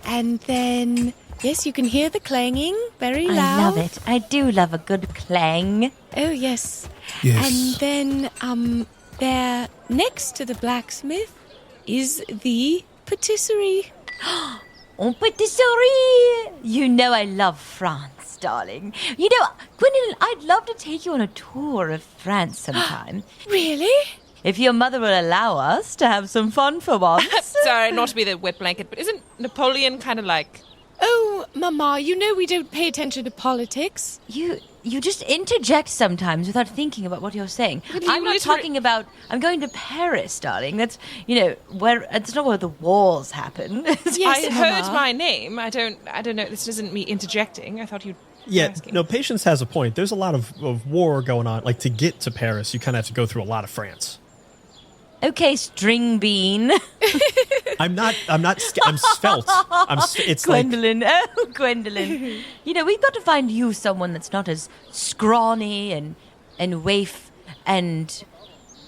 S11: And then, yes, you can hear the clanging very loud.
S6: I love it. I do love a good clang.
S11: Oh, yes.
S7: Yes.
S11: And then, there next to the blacksmith is the patisserie.
S6: En patisserie! You know I love France, darling. You know, Gwendolyn, I'd love to take you on a tour of France sometime.
S11: Really?
S6: If your mother will allow us to have some fun for once.
S4: Sorry, not to be the wet blanket, but isn't Napoleon kind of like...
S11: Oh, Mama, you know we don't pay attention to politics.
S6: You just interject sometimes without thinking about what you're saying.
S4: But
S6: I'm not talking about... I'm going to Paris, darling. That's, where... It's not where the wars happen.
S11: Yes,
S4: I heard
S11: Mama.
S4: my name. I don't know. This isn't me interjecting. I thought you'd...
S3: Yeah,
S4: asking.
S3: no, Patience has a point. There's a lot of war going on. Like, to get to Paris, you kind of have to go through a lot of France.
S6: Okay, string bean.
S3: I'm svelte. It's
S6: Gwendolyn. Oh, Gwendolyn. We've got to find you someone that's not as scrawny and waif and...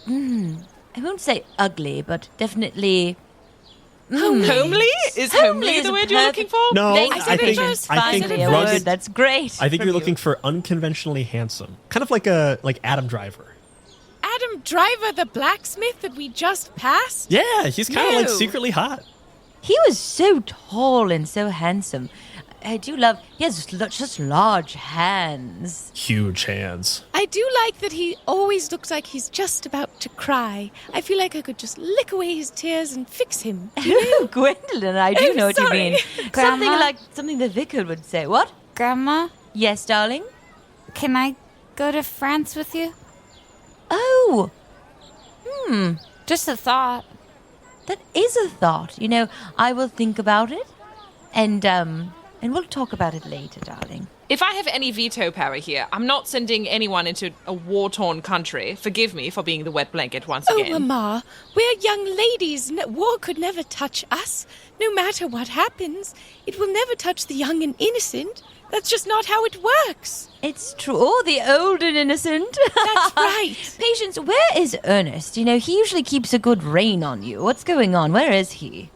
S6: I won't say ugly, but definitely...
S4: Homely? Is homely the word you're looking for?
S3: No,
S6: I think
S3: rugged.
S6: word. That's great.
S3: I think you're looking for unconventionally handsome. Kind of like Adam Driver.
S11: Adam Driver, the blacksmith that we just passed?
S3: Yeah, he's kind of like
S11: No.
S3: secretly hot.
S6: He was so tall and so handsome. I do love... He has just large hands.
S3: Huge hands.
S11: I do like that he always looks like he's just about to cry. I feel like I could just lick away his tears and fix him.
S6: Gwendolyn, I do know what you
S11: sorry.
S6: mean. Something
S2: Grandma?
S6: like something the vicar would say. What?
S2: Grandma,
S6: Yes, darling?
S2: can I go to France with you?
S6: Oh!
S2: Just a thought.
S6: That is a thought. I will think about it. And we'll talk about it later, darling.
S4: If I have any veto power here, I'm not sending anyone into a war-torn country. Forgive me for being the wet blanket once
S11: Oh,
S4: again.
S11: Mama, we're young ladies. War could never touch us. No matter what happens, it will never touch the young and innocent. That's just not how it works.
S6: It's true. Oh, the old and innocent.
S11: That's right.
S6: Patience, where is Ernest? He usually keeps a good rein on you. What's going on? Where is he?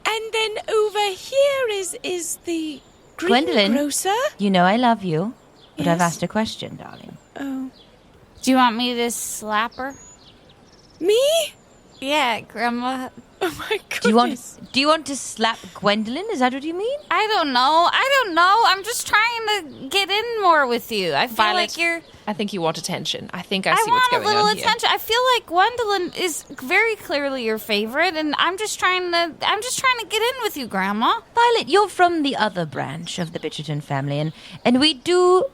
S11: And then over here is the
S6: Gwendolyn.
S11: greengrocer.
S6: I love you, but I've
S11: Yes.
S6: asked a question, darling.
S11: Oh,
S2: Do you want me to slap her?
S11: me?
S2: Yeah, Grandma.
S11: Oh my goodness.
S6: Do you want to slap Gwendolyn? Is that what you mean?
S2: I don't know. I'm just trying to get in more with you. I feel
S4: Violet,
S2: like you're...
S4: I think you want attention. I think I
S2: I
S4: see what's
S2: want a
S4: going
S2: little
S4: on here.
S2: attention. I feel like Gwendolyn is very clearly your favorite, and I'm just trying to get in with you, Grandma.
S6: Violet, you're from the other branch of the Bitcherton family, and we do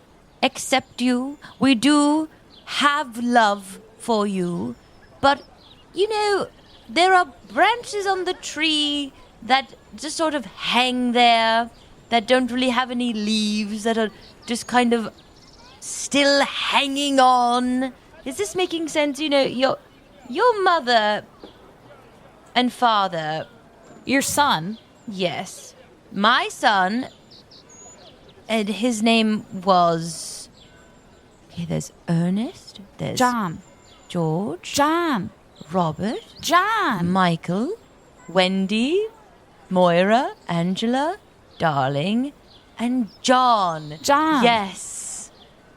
S6: accept you. We do have love for you. But, there are branches on the tree that just sort of hang there, that don't really have any leaves, that are just kind of still hanging on. Is this making sense? Your mother and father...
S2: Your son.
S6: Yes. My son, and his name was... Okay, there's Ernest, there's...
S2: John.
S6: George.
S2: John.
S6: Robert.
S2: John.
S6: Michael. Wendy. Moira. Angela. Darling. And John.
S2: John.
S6: Yes.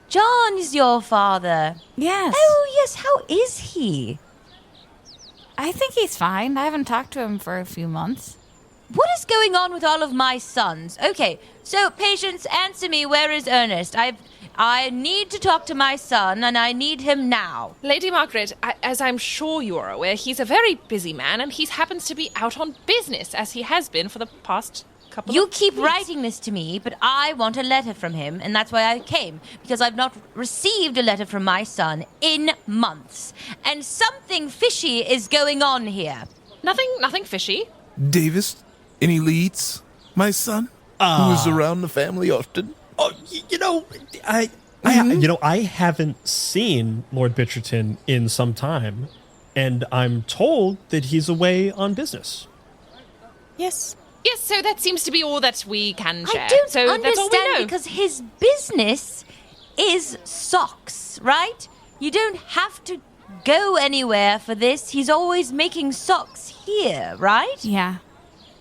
S6: John is your father.
S2: Yes.
S6: Oh, yes. How is he?
S2: I think he's fine. I haven't talked to him for a few months.
S6: What is going on with all of my sons? Okay, so, Patience, answer me. Where is Ernest? I need to talk to my son, and I need him now.
S4: Lady Margaret, as I'm sure you are aware, he's a very busy man, and he happens to be out on business, as he has been for the past couple
S6: You
S4: of
S6: keep
S4: weeks.
S6: writing this to me, but I want a letter from him, and that's why I came, because I've not received a letter from my son in months, and something fishy is going on here.
S4: Nothing fishy.
S7: Davis, any leads? My son, who is around the family often.
S3: Oh, I haven't seen Lord Bitcherton in some time, and I'm told that he's away on business.
S11: Yes.
S4: Yes, so that seems to be all that we can share.
S6: I don't
S4: so that's all we
S6: understand,
S4: know.
S6: because his business is socks, right? You don't have to go anywhere for this. He's always making socks here, right?
S2: Yeah.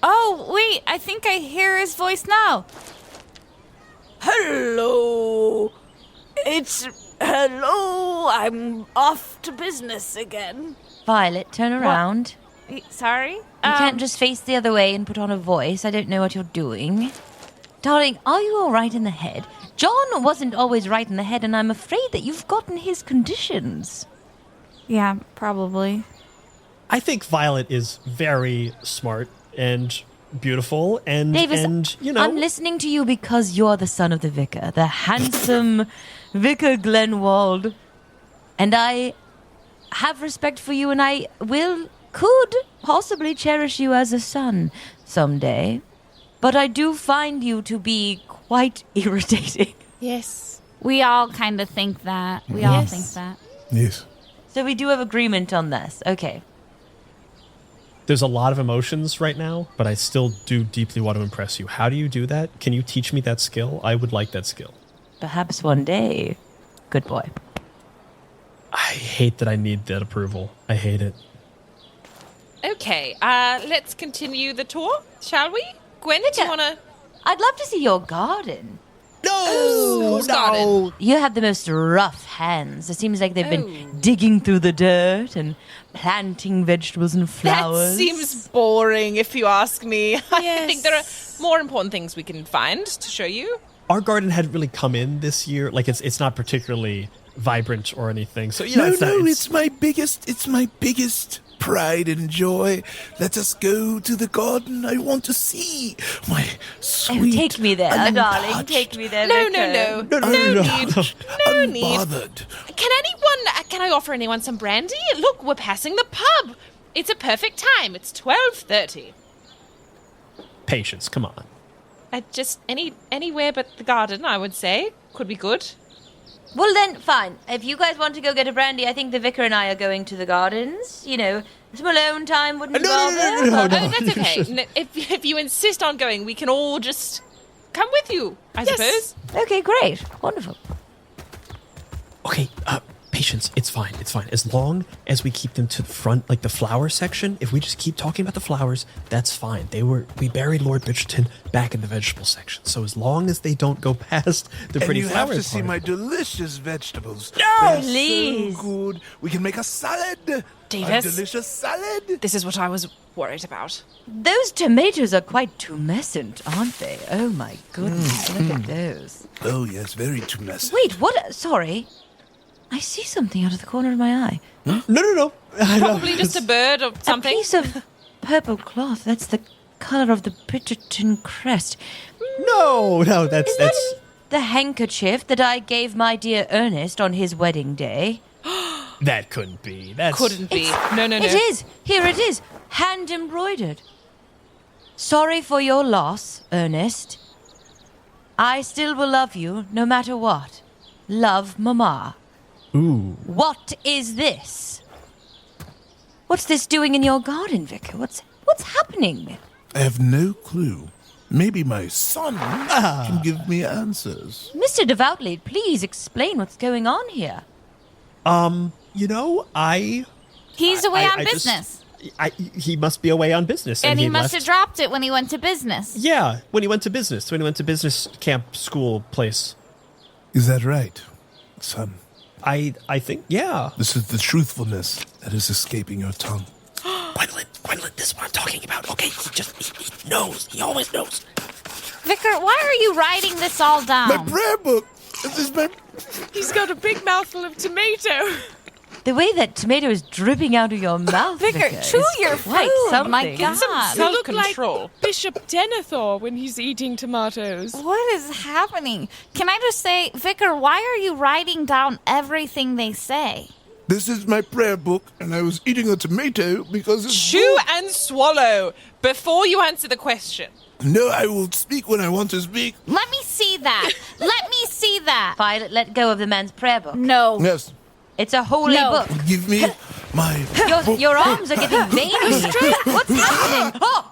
S2: Oh, wait, I think I hear his voice now.
S12: Hello. Hello. I'm off to business again.
S6: Violet, turn around.
S2: Sorry?
S6: You can't just face the other way and put on a voice. I don't know what you're doing. Darling, are you all right in the head? John wasn't always right in the head, and I'm afraid that you've gotten his conditions.
S2: Yeah, probably.
S3: I think Violet is very smart and beautiful and,
S6: Davis,
S3: and you know.
S6: I'm listening to you because you're the son of the vicar, the handsome Vicar Glenwald. And I have respect for you, and I could possibly cherish you as a son someday. But I do find you to be quite irritating.
S11: Yes.
S2: We all kind of think that. We all think that.
S7: Yes.
S6: So we do have agreement on this. Okay.
S3: There's a lot of emotions right now, but I still do deeply want to impress you. How do you do that? Can you teach me that skill? I would like that skill.
S6: Perhaps one day. Good boy.
S3: I hate that I need that approval. I hate it.
S4: Okay, let's continue the tour, shall we? Gwen, do you want to...
S6: I'd love to see your garden.
S3: No!
S4: Whose garden?
S6: You have the most rough hands. It seems like they've been digging through the dirt and planting vegetables and flowers.
S4: That seems boring, if you ask me.
S11: Yes.
S4: I think there are more important things we can find to show you.
S3: Our garden hadn't really come in this year. Like, it's not particularly vibrant or anything. So, you know,
S7: It's my biggest pride and joy. Let us go to the garden. I want to see my sweet.
S6: Oh, take me there, darling.
S7: untouched,
S6: Take me there.
S4: No
S6: Vicar.
S4: need. No need.
S7: unbothered.
S4: Can I offer anyone some brandy? Look, we're passing the pub. It's a perfect time. It's 12:30.
S3: Patience, come on.
S4: Just anywhere but the garden, I would say. Could be good.
S6: Well then, fine. If you guys want to go get a brandy, I think the vicar and I are going to the gardens. You know, some alone time wouldn't bother.
S3: No.
S4: Oh, that's okay. If you insist on going, we can all just come with you, I suppose.
S6: Okay, great. Wonderful.
S3: Okay, Patience, it's fine. As long as we keep them to the front, like the flower section, if we just keep talking about the flowers, that's fine. We buried Lord Bitcherton back in the vegetable section. So as long as they don't go past the pretty
S7: and you
S3: flowers
S7: have to see
S3: part.
S7: my delicious vegetables.
S6: No,
S7: They're
S6: please.
S7: so good. We can make a salad.
S4: Davis.
S7: A delicious salad.
S4: This is what I was worried about.
S6: Those tomatoes are quite tumescent, aren't they? Oh my goodness, look at those.
S7: Oh, yes, very tumescent.
S6: Wait, what? Sorry. I see something out of the corner of my eye.
S3: No.
S4: Probably just a bird or something.
S6: A piece of purple cloth. That's the colour of the Bitcherton crest.
S3: No, that's
S6: The handkerchief that I gave my dear Ernest on his wedding day.
S3: that couldn't be.
S4: Couldn't be. No.
S6: It is. Here it is. Hand embroidered. Sorry for your loss, Ernest. I still will love you, no matter what. Love, Mama.
S3: Ooh.
S6: What is this? What's this doing in your garden, Vicar? What's happening?
S7: I have no clue. Maybe my son can give me answers.
S6: Mr. Devoutly, please explain what's going on here.
S3: You know,
S2: He's away on
S3: I just-
S2: business.
S3: he must be away on business.
S2: And he
S3: left.
S2: must have dropped it when he went to business.
S3: Yeah, when he went to business camp, school place.
S7: Is that right, son?
S3: I think, yeah.
S7: This is the truthfulness that is escaping your tongue.
S3: Gwendolyn, this is what I'm talking about. Okay, he knows. He always knows.
S2: Vicar, why are you writing this all down?
S7: My prayer book. This is my.
S11: He's got a big mouthful of tomato.
S6: The way that tomato is dripping out of your mouth,
S2: Vicar, chew
S6: is
S2: your
S6: quite
S2: food.
S6: something.
S2: My God.
S11: You look
S4: Self-control.
S11: like Bishop Denethor when he's eating tomatoes.
S2: What is happening? Can I just say, Vicar, why are you writing down everything they say?
S7: This is my prayer book, and I was eating a tomato because it's
S4: Chew and swallow before you answer the question.
S7: No, I will speak when I want to speak.
S2: Let me see that. Let me see that.
S6: Violet, let go of the man's prayer book.
S2: No.
S7: Yes,
S6: It's a holy
S2: No.
S6: book.
S7: give me my book.
S6: Your arms are getting veiny. What's happening? Oh!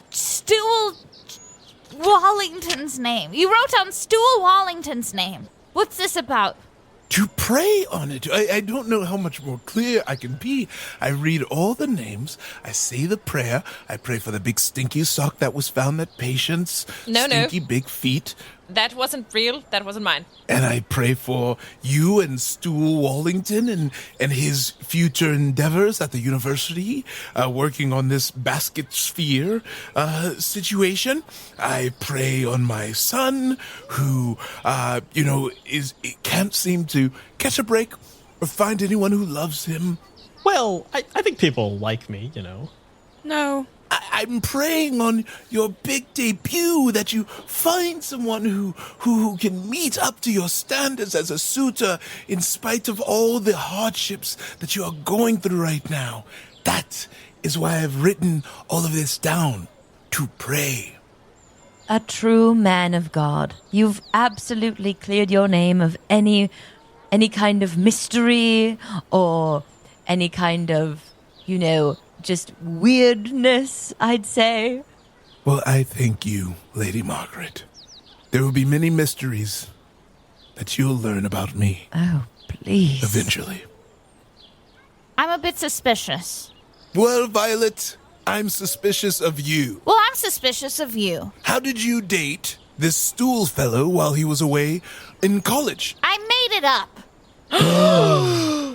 S2: Stewell Wallington's name. You wrote down Stewell Wallington's name. What's this about?
S7: to pray on it. I don't know how much more clear I can be. I read all the names. I say the prayer. I pray for the big stinky sock that was found at Patience.
S4: No.
S7: Stinky big feet.
S4: That wasn't real. That wasn't mine.
S7: And I pray for you and Stuhl Wallington and his future endeavors at the university, working on this basket sphere situation. I pray on my son, who, can't seem to catch a break or find anyone who loves him.
S3: Well, I think people like me, you know.
S11: No.
S7: I'm praying on your big debut that you find someone who can meet up to your standards as a suitor in spite of all the hardships that you are going through right now. That is why I've written all of this down, to pray.
S6: A true man of God. You've absolutely cleared your name of any kind of mystery or any kind of, just weirdness, I'd say.
S7: Well, I thank you, Lady Margaret. There will be many mysteries that you'll learn about me.
S6: Oh, please.
S7: Eventually.
S2: I'm a bit suspicious.
S7: Well, Violet, I'm suspicious of you.
S2: Well, I'm suspicious of you.
S7: How did you date this Stuhl fellow while he was away in college?
S2: I made it up.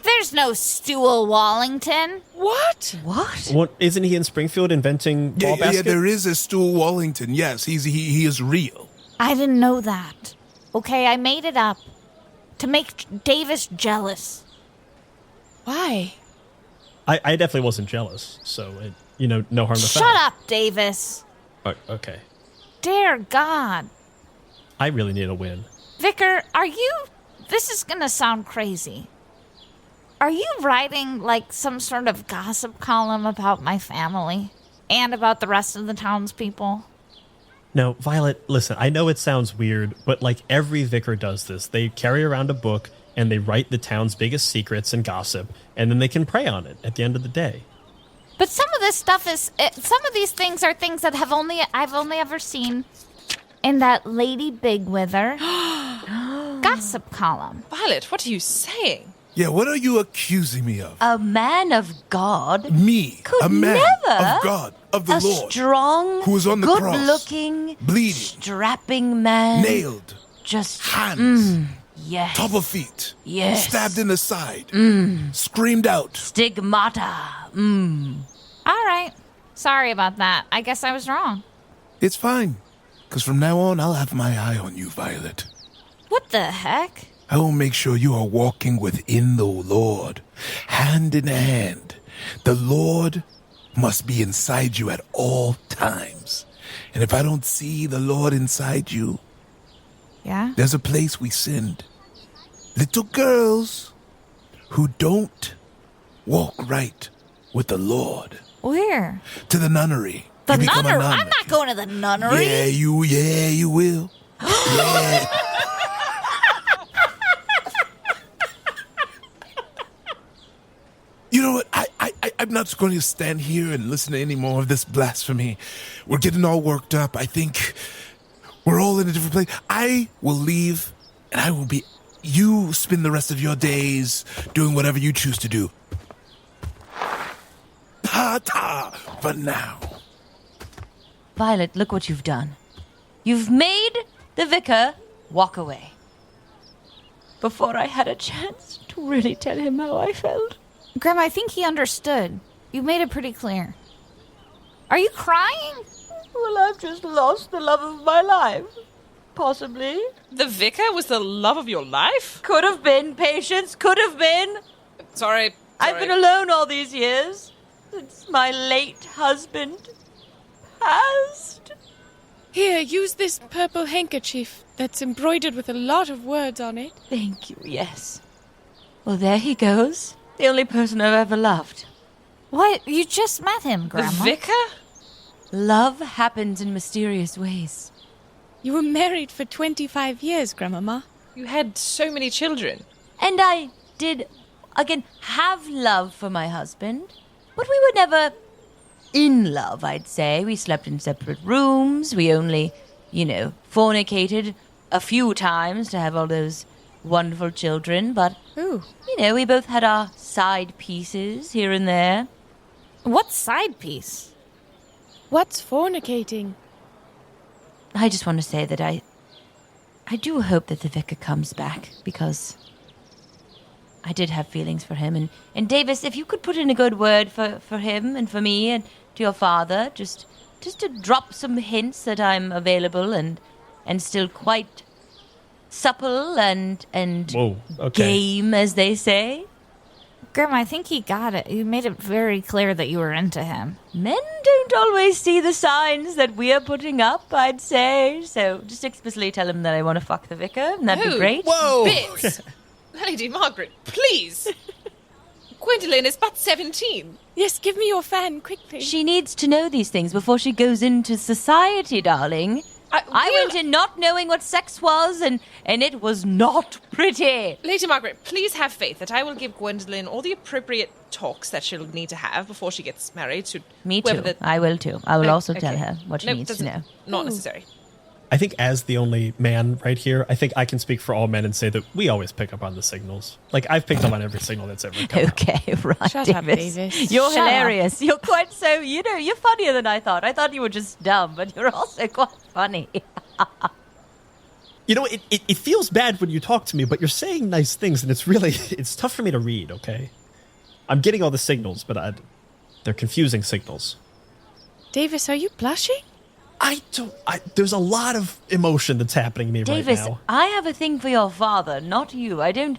S2: There's no Stuhl Wallington.
S11: What?
S3: What? Isn't he in Springfield inventing ball basket?
S7: Yeah, there is a Stuhl Wallington. Yes, he is real.
S2: I didn't know that. Okay, I made it up to make Davis jealous.
S11: Why?
S3: I definitely wasn't jealous, so, no harm to foul.
S2: Shut up, Davis.
S3: Oh, okay.
S2: Dear God.
S3: I really need a win.
S2: Vicar, this is gonna sound crazy. Are you writing, some sort of gossip column about my family? And about the rest of the townspeople?
S3: No, Violet, listen, I know it sounds weird, but every vicar does this. They carry around a book and they write the town's biggest secrets and gossip, and then they can prey on it at the end of the day.
S2: But some of this stuff some of these things are things that I've only ever seen in that Lady Bigwither gossip column.
S4: Violet, what are you saying?
S7: Yeah, what are you accusing me of?
S6: A man of God?
S7: Me,
S6: could
S7: a man
S6: never
S7: of God, of the Lord.
S6: A strong,
S7: who was on the cross,
S6: good-looking,
S7: bleeding,
S6: strapping man.
S7: nailed,
S6: just
S7: hands,
S6: yes.
S7: top of feet,
S6: yes.
S7: stabbed in the side, screamed out.
S6: Stigmata.
S2: All right. Sorry about that. I guess I was wrong.
S7: It's fine, because from now on, I'll have my eye on you, Violet.
S2: What the heck?
S7: I will make sure you are walking within the Lord, hand in hand. The Lord must be inside you at all times. And if I don't see the Lord inside you, there's a place we send little girls who don't walk right with the Lord.
S2: Where?
S7: To the nunnery.
S2: The
S7: You become a
S2: nunnery?
S7: nun.
S2: I'm not going to the nunnery.
S7: Yeah, you will. Yeah. You know what? I'm not going to stand here and listen to any more of this blasphemy. We're getting all worked up. I think we're all in a different place. I will leave, and I will be... You spend the rest of your days doing whatever you choose to do. Ta-ta for now.
S6: Violet, look what you've done. You've made the vicar walk away. Before I had a chance to really tell him how I felt.
S2: Grandma, I think he understood. You made it pretty clear. Are you crying?
S6: Well, I've just lost the love of my life. Possibly.
S4: The vicar was the love of your life?
S6: Could have been, Patience. Could have been.
S4: Sorry.
S6: I've been alone all these years. Since my late husband passed.
S11: Here, use this purple handkerchief that's embroidered with a lot of words on it.
S6: Thank you, yes. Well, there he goes. The only person I've ever loved.
S2: What? You just met him, Grandma.
S4: The vicar?
S6: Love happens in mysterious ways.
S11: You were married for 25 years, Grandmama.
S4: You had so many children.
S6: And I did, again, have love for my husband. But we were never in love, I'd say. We slept in separate rooms. We only, fornicated a few times to have all those wonderful children, but,
S11: Ooh.
S6: we both had our side pieces here and there.
S2: What side piece?
S11: What's fornicating?
S6: I just want to say that I do hope that the vicar comes back, because I did have feelings for him. And Davis, if you could put in a good word for him and for me and to your father, just to drop some hints that I'm available and still quite supple and
S3: Whoa, okay.
S6: game, as they say.
S2: Grandma, I think he got it. You made it very clear that you were into him.
S6: Men don't always see the signs that we're putting up, I'd say. So just explicitly tell him that I want to fuck the vicar, and that'd be great.
S3: Whoa!
S4: Bits! Lady Margaret, please! Gwendolen is but 17.
S11: Yes, give me your fan, quickly.
S6: She needs to know these things before she goes into society, darling. I went in not knowing what sex was, and it was not pretty.
S4: Lady Margaret, please have faith that I will give Gwendolen all the appropriate talks that she'll need to have before she gets married to
S6: Me too. I will too. I will also tell her what she
S4: No,
S6: needs to know.
S4: Not necessary.
S3: I think as the only man right here, I think I can speak for all men and say that we always pick up on the signals. Like, I've picked up on every signal that's ever come.
S6: Okay, right,
S11: Shut
S6: Davis.
S11: up, Davis.
S6: You're
S11: Shut
S6: hilarious. You're quite so, you're funnier than I thought. I thought you were just dumb, but you're also quite funny.
S3: It feels bad when you talk to me, but you're saying nice things, and it's tough for me to read, okay? I'm getting all the signals, but they're confusing signals.
S11: Davis, are you blushing?
S3: There's a lot of emotion that's happening to me
S6: Davis,
S3: right now.
S6: I have a thing for your father, not you. I don't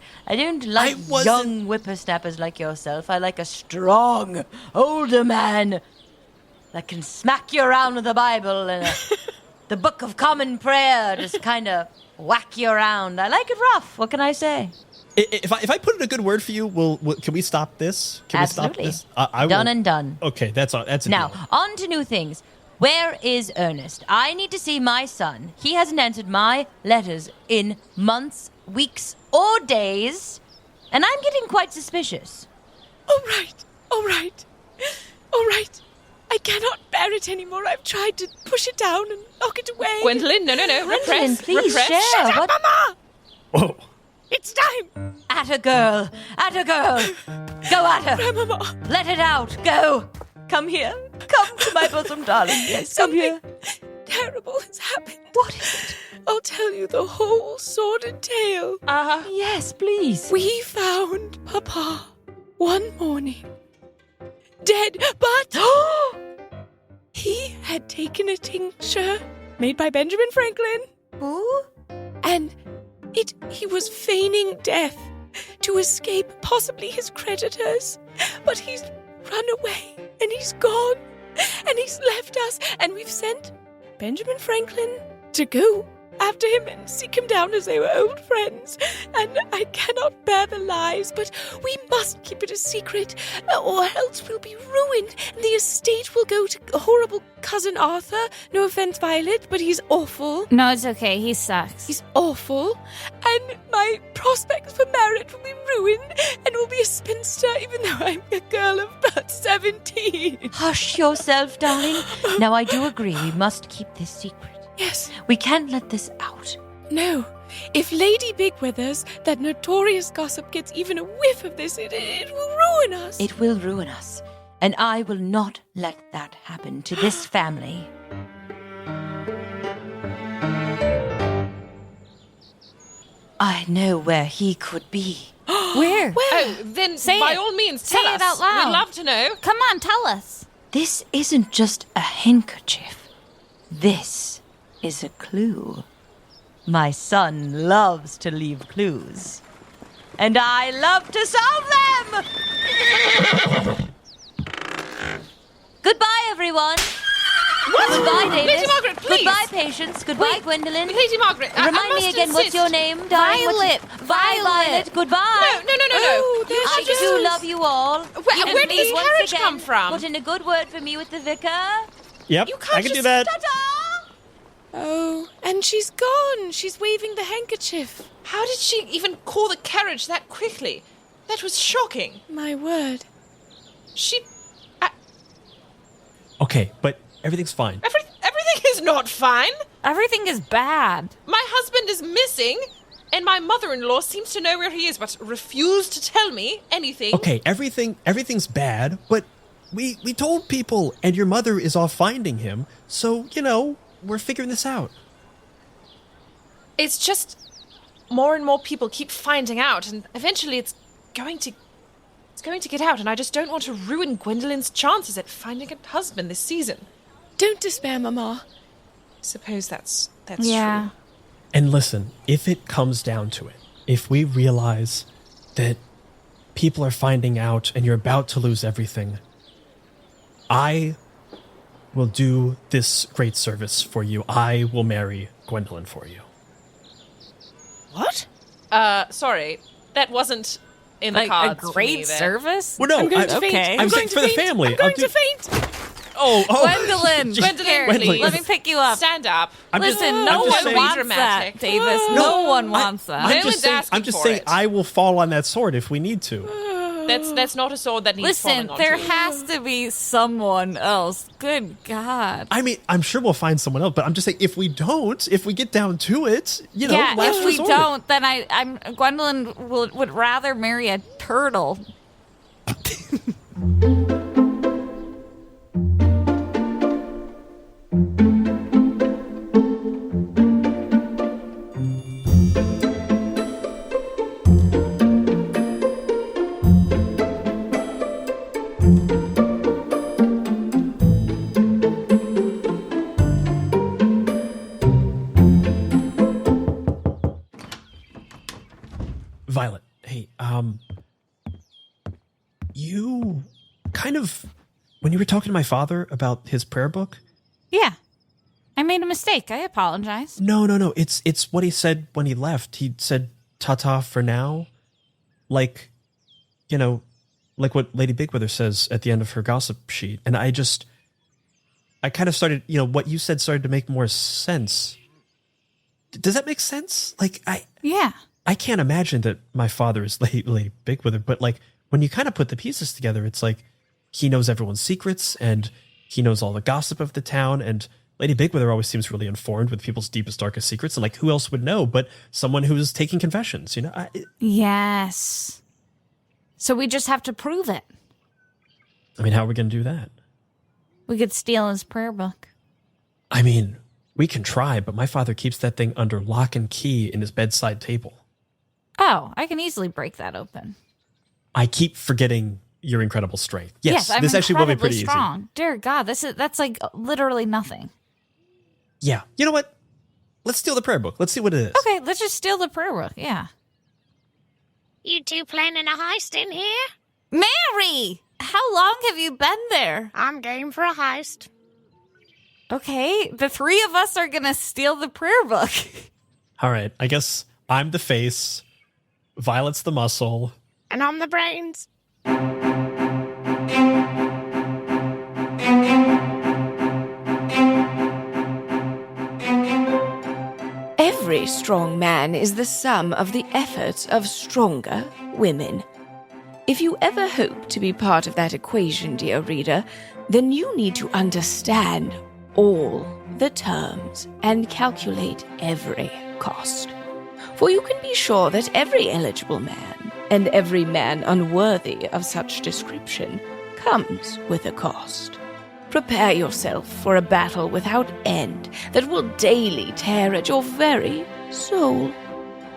S6: like young whippersnappers like yourself. I like a strong, older man that can smack you around with the Bible and the Book of Common Prayer, just kind of whack you around. I like it rough. What can I say?
S3: If I put in a good word for you, can we stop this? Can
S6: Absolutely.
S3: we stop this?
S6: Done and done.
S3: Okay, that's a
S6: Now,
S3: deal.
S6: on to new things. Where is Ernest? I need to see my son. He hasn't answered my letters in months, weeks, or days, and I'm getting quite suspicious.
S11: All right. I cannot bear it anymore. I've tried to push it down and knock it away.
S4: Gwendolen, no.
S6: Gwendolyn,
S4: Repress.
S6: please
S4: repress.
S6: share.
S11: Shut up, Mama!
S3: Whoa.
S11: It's time.
S6: At a girl. Go at her.
S11: Grandmama.
S6: Let it out. Go. Come here. Come to my bosom, darling. Yes, come here.
S11: Terrible has happened.
S6: What is it?
S11: I'll tell you the whole sordid tale.
S6: Yes, please.
S11: We found Papa one morning, dead, but he had taken a tincture made by Benjamin Franklin.
S6: Who?
S11: And he was feigning death to escape possibly his creditors. But he's run away, and he's gone, and he's left us, and we've sent Benjamin Franklin to go after him and seek him down as they were old friends. And I cannot bear the lies, but we must keep it a secret, or else we'll be ruined, and the estate will go to horrible cousin Arthur. No offense, Violet, but he's awful.
S2: No, it's okay. He sucks.
S11: He's awful, and my prospects for marriage will be ruined, and will be a spinster, even though I'm a girl of but 17.
S6: Hush yourself, darling. Now, I do agree we must keep this secret.
S11: Yes.
S6: We can't let this out.
S11: No. If Lady Bigwithers, that notorious gossip, gets even a whiff of this, it will ruin us.
S6: It will ruin us. And I will not let that happen to this family. I know where he could be.
S2: Where?
S4: Oh, then
S2: Say
S4: by
S2: it.
S4: all means,
S2: Say
S4: tell
S2: it
S4: us.
S2: out loud.
S4: We'd love to know.
S2: Come on, tell us.
S6: This isn't just a handkerchief. This is a clue. My son loves to leave clues. And I love to solve them! Goodbye, everyone.
S4: What?
S6: Goodbye, Davis.
S4: Lady Margaret, please.
S6: Goodbye, Patience. Goodbye, Gwendolyn.
S4: Lady Margaret, I
S6: Remind
S4: must
S6: me again, what's
S4: insist.
S6: your name, darling?
S2: Violet.
S6: Bye, Violet. Goodbye.
S4: No.
S11: Oh,
S4: You
S6: I
S4: should
S6: do love you all.
S4: Where
S6: And
S4: did
S6: please,
S4: this
S6: once
S4: carriage
S6: again,
S4: come from?
S6: Put in a good word for me with the vicar.
S3: Yep,
S4: You can't
S3: I can do
S4: just-
S3: that.
S6: Ta-ta!
S11: Oh, and she's gone. She's waving the handkerchief.
S4: How did she even call the carriage that quickly? That was shocking.
S11: My word.
S4: She...
S3: Okay, but everything's fine.
S4: Everything is not fine.
S2: Everything is bad.
S4: My husband is missing, and my mother-in-law seems to know where he is, but refused to tell me anything.
S3: Okay, everything's bad, but we told people, and your mother is off finding him, so, we're figuring this out.
S4: It's just more and more people keep finding out, and eventually it's going to get out, and I just don't want to ruin Gwendolyn's chances at finding a husband this season.
S11: Don't despair, Mama.
S4: Suppose that's
S2: Yeah.
S4: true.
S3: And listen, if it comes down to it, if we realize that people are finding out and you're about to lose everything, I will do this great service for you. I will marry Gwendolyn for you.
S11: What?
S4: Sorry, that wasn't in the
S2: Like
S4: cards
S2: a
S4: for
S2: great
S4: me there.
S2: service?
S3: Well, no,
S11: I'm going to
S2: okay.
S11: faint.
S3: I'm
S11: going
S3: saying for the family.
S11: I'm going
S3: I'll do-
S11: to faint.
S3: Oh,
S2: Gwendolyn,
S4: Gwendolyn, please.
S2: let me pick you up.
S4: Stand up.
S3: I'm just-
S2: Listen,
S3: I'm
S2: no
S3: just
S2: one
S3: saying-
S2: wants
S4: dramatic.
S2: that, Davis. No one wants that.
S3: I'm
S4: No
S3: just
S4: one's
S3: saying,
S4: asking
S3: I'm just
S4: for
S3: saying
S4: it.
S3: I will fall on that sword if we need to.
S4: That's not a sword that needs
S2: Listen,
S4: falling
S2: there
S4: onto.
S2: has to be someone else. Good God.
S3: I mean, I'm sure we'll find someone else, but I'm just saying if we get down to it,
S2: Yeah,
S3: last
S2: if we
S3: resort.
S2: don't, then I'm Gwendolyn would rather marry a turtle.
S3: Violet, hey, you kind of, when you were talking to my father about his prayer book.
S2: Yeah. I made a mistake. I apologize.
S3: No. It's what he said when he left. He said, ta-ta for now. Like what Lady Bigwither says at the end of her gossip sheet. And I kind of started, what you said started to make more sense. Does that make sense?
S2: Yeah.
S3: I can't imagine that my father is Lady Bigwither, but when you kind of put the pieces together, it's like he knows everyone's secrets and he knows all the gossip of the town, and Lady Bigwither always seems really informed with people's deepest, darkest secrets, and who else would know but someone who's taking confessions,
S2: Yes. So we just have to prove it.
S3: I mean, how are we going to do that?
S2: We could steal his prayer book.
S3: I mean, we can try, but my father keeps that thing under lock and key in his bedside table.
S2: Oh, I can easily break that open.
S3: I keep forgetting your incredible strength. Yes,
S2: I'm
S3: this actually will be
S2: incredibly
S3: pretty
S2: strong. Dear God, that's literally nothing.
S3: easy. Yeah. You know what? Let's steal the prayer book. Let's see what it is.
S2: Okay, let's just steal the prayer book. Yeah.
S5: You two planning a heist in here?
S2: Mary! How long have you been there?
S5: I'm game for a heist.
S2: Okay, the three of us are gonna steal the prayer book.
S3: All right. I guess I'm the face. Violet's the muscle.
S5: And I'm the brains.
S1: Every strong man is the sum of the efforts of stronger women. If you ever hope to be part of that equation, dear reader, then you need to understand all the terms and calculate every cost. For you can be sure that every eligible man, and every man unworthy of such description, comes with a cost. Prepare yourself for a battle without end that will daily tear at your very soul.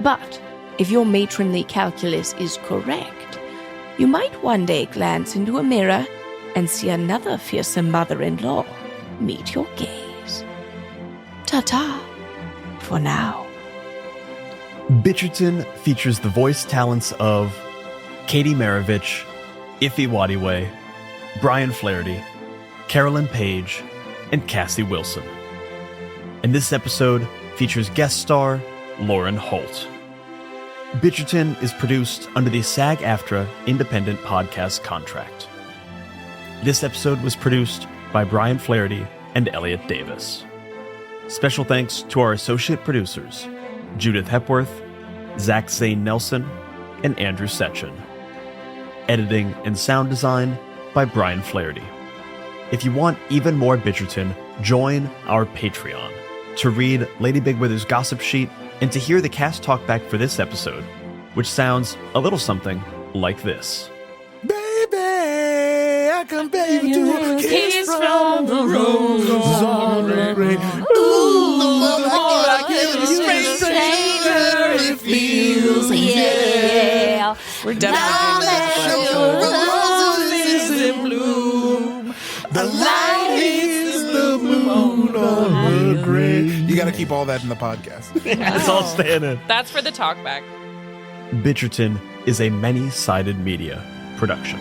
S1: But if your matronly calculus is correct, you might one day glance into a mirror and see another fearsome mother-in-law meet your gaze. Ta-ta, for now.
S13: Bitcherton features the voice talents of Katie Maravich, Iffy Wadiway, Brian Flaherty, Carolyn Page, and Cassie Wilson. And this episode features guest star Lauren Holt. Bitcherton is produced under the SAG-AFTRA independent podcast contract. This episode was produced by Brian Flaherty and Elliot Davis. Special thanks to our associate producers, Judith Hepworth, Zane Nelson, and Andrew Sechen. Editing and sound design by Brian Flaherty. If you want even more Bitcherton, join our Patreon to read Lady Bigwither's gossip sheet and to hear the cast talk back for this episode, which sounds a little something like this.
S7: Baby, I compare you to a kiss from the rose on the grave. Ooh, the more I give you, stranger it feels, yeah.
S4: We're definitely
S7: roses in bloom. The light hits the moon on the grave. You got to keep all that in the podcast.
S13: It's all staying in.
S4: That's for the talkback.
S13: Bitcherton is a many-sided media production.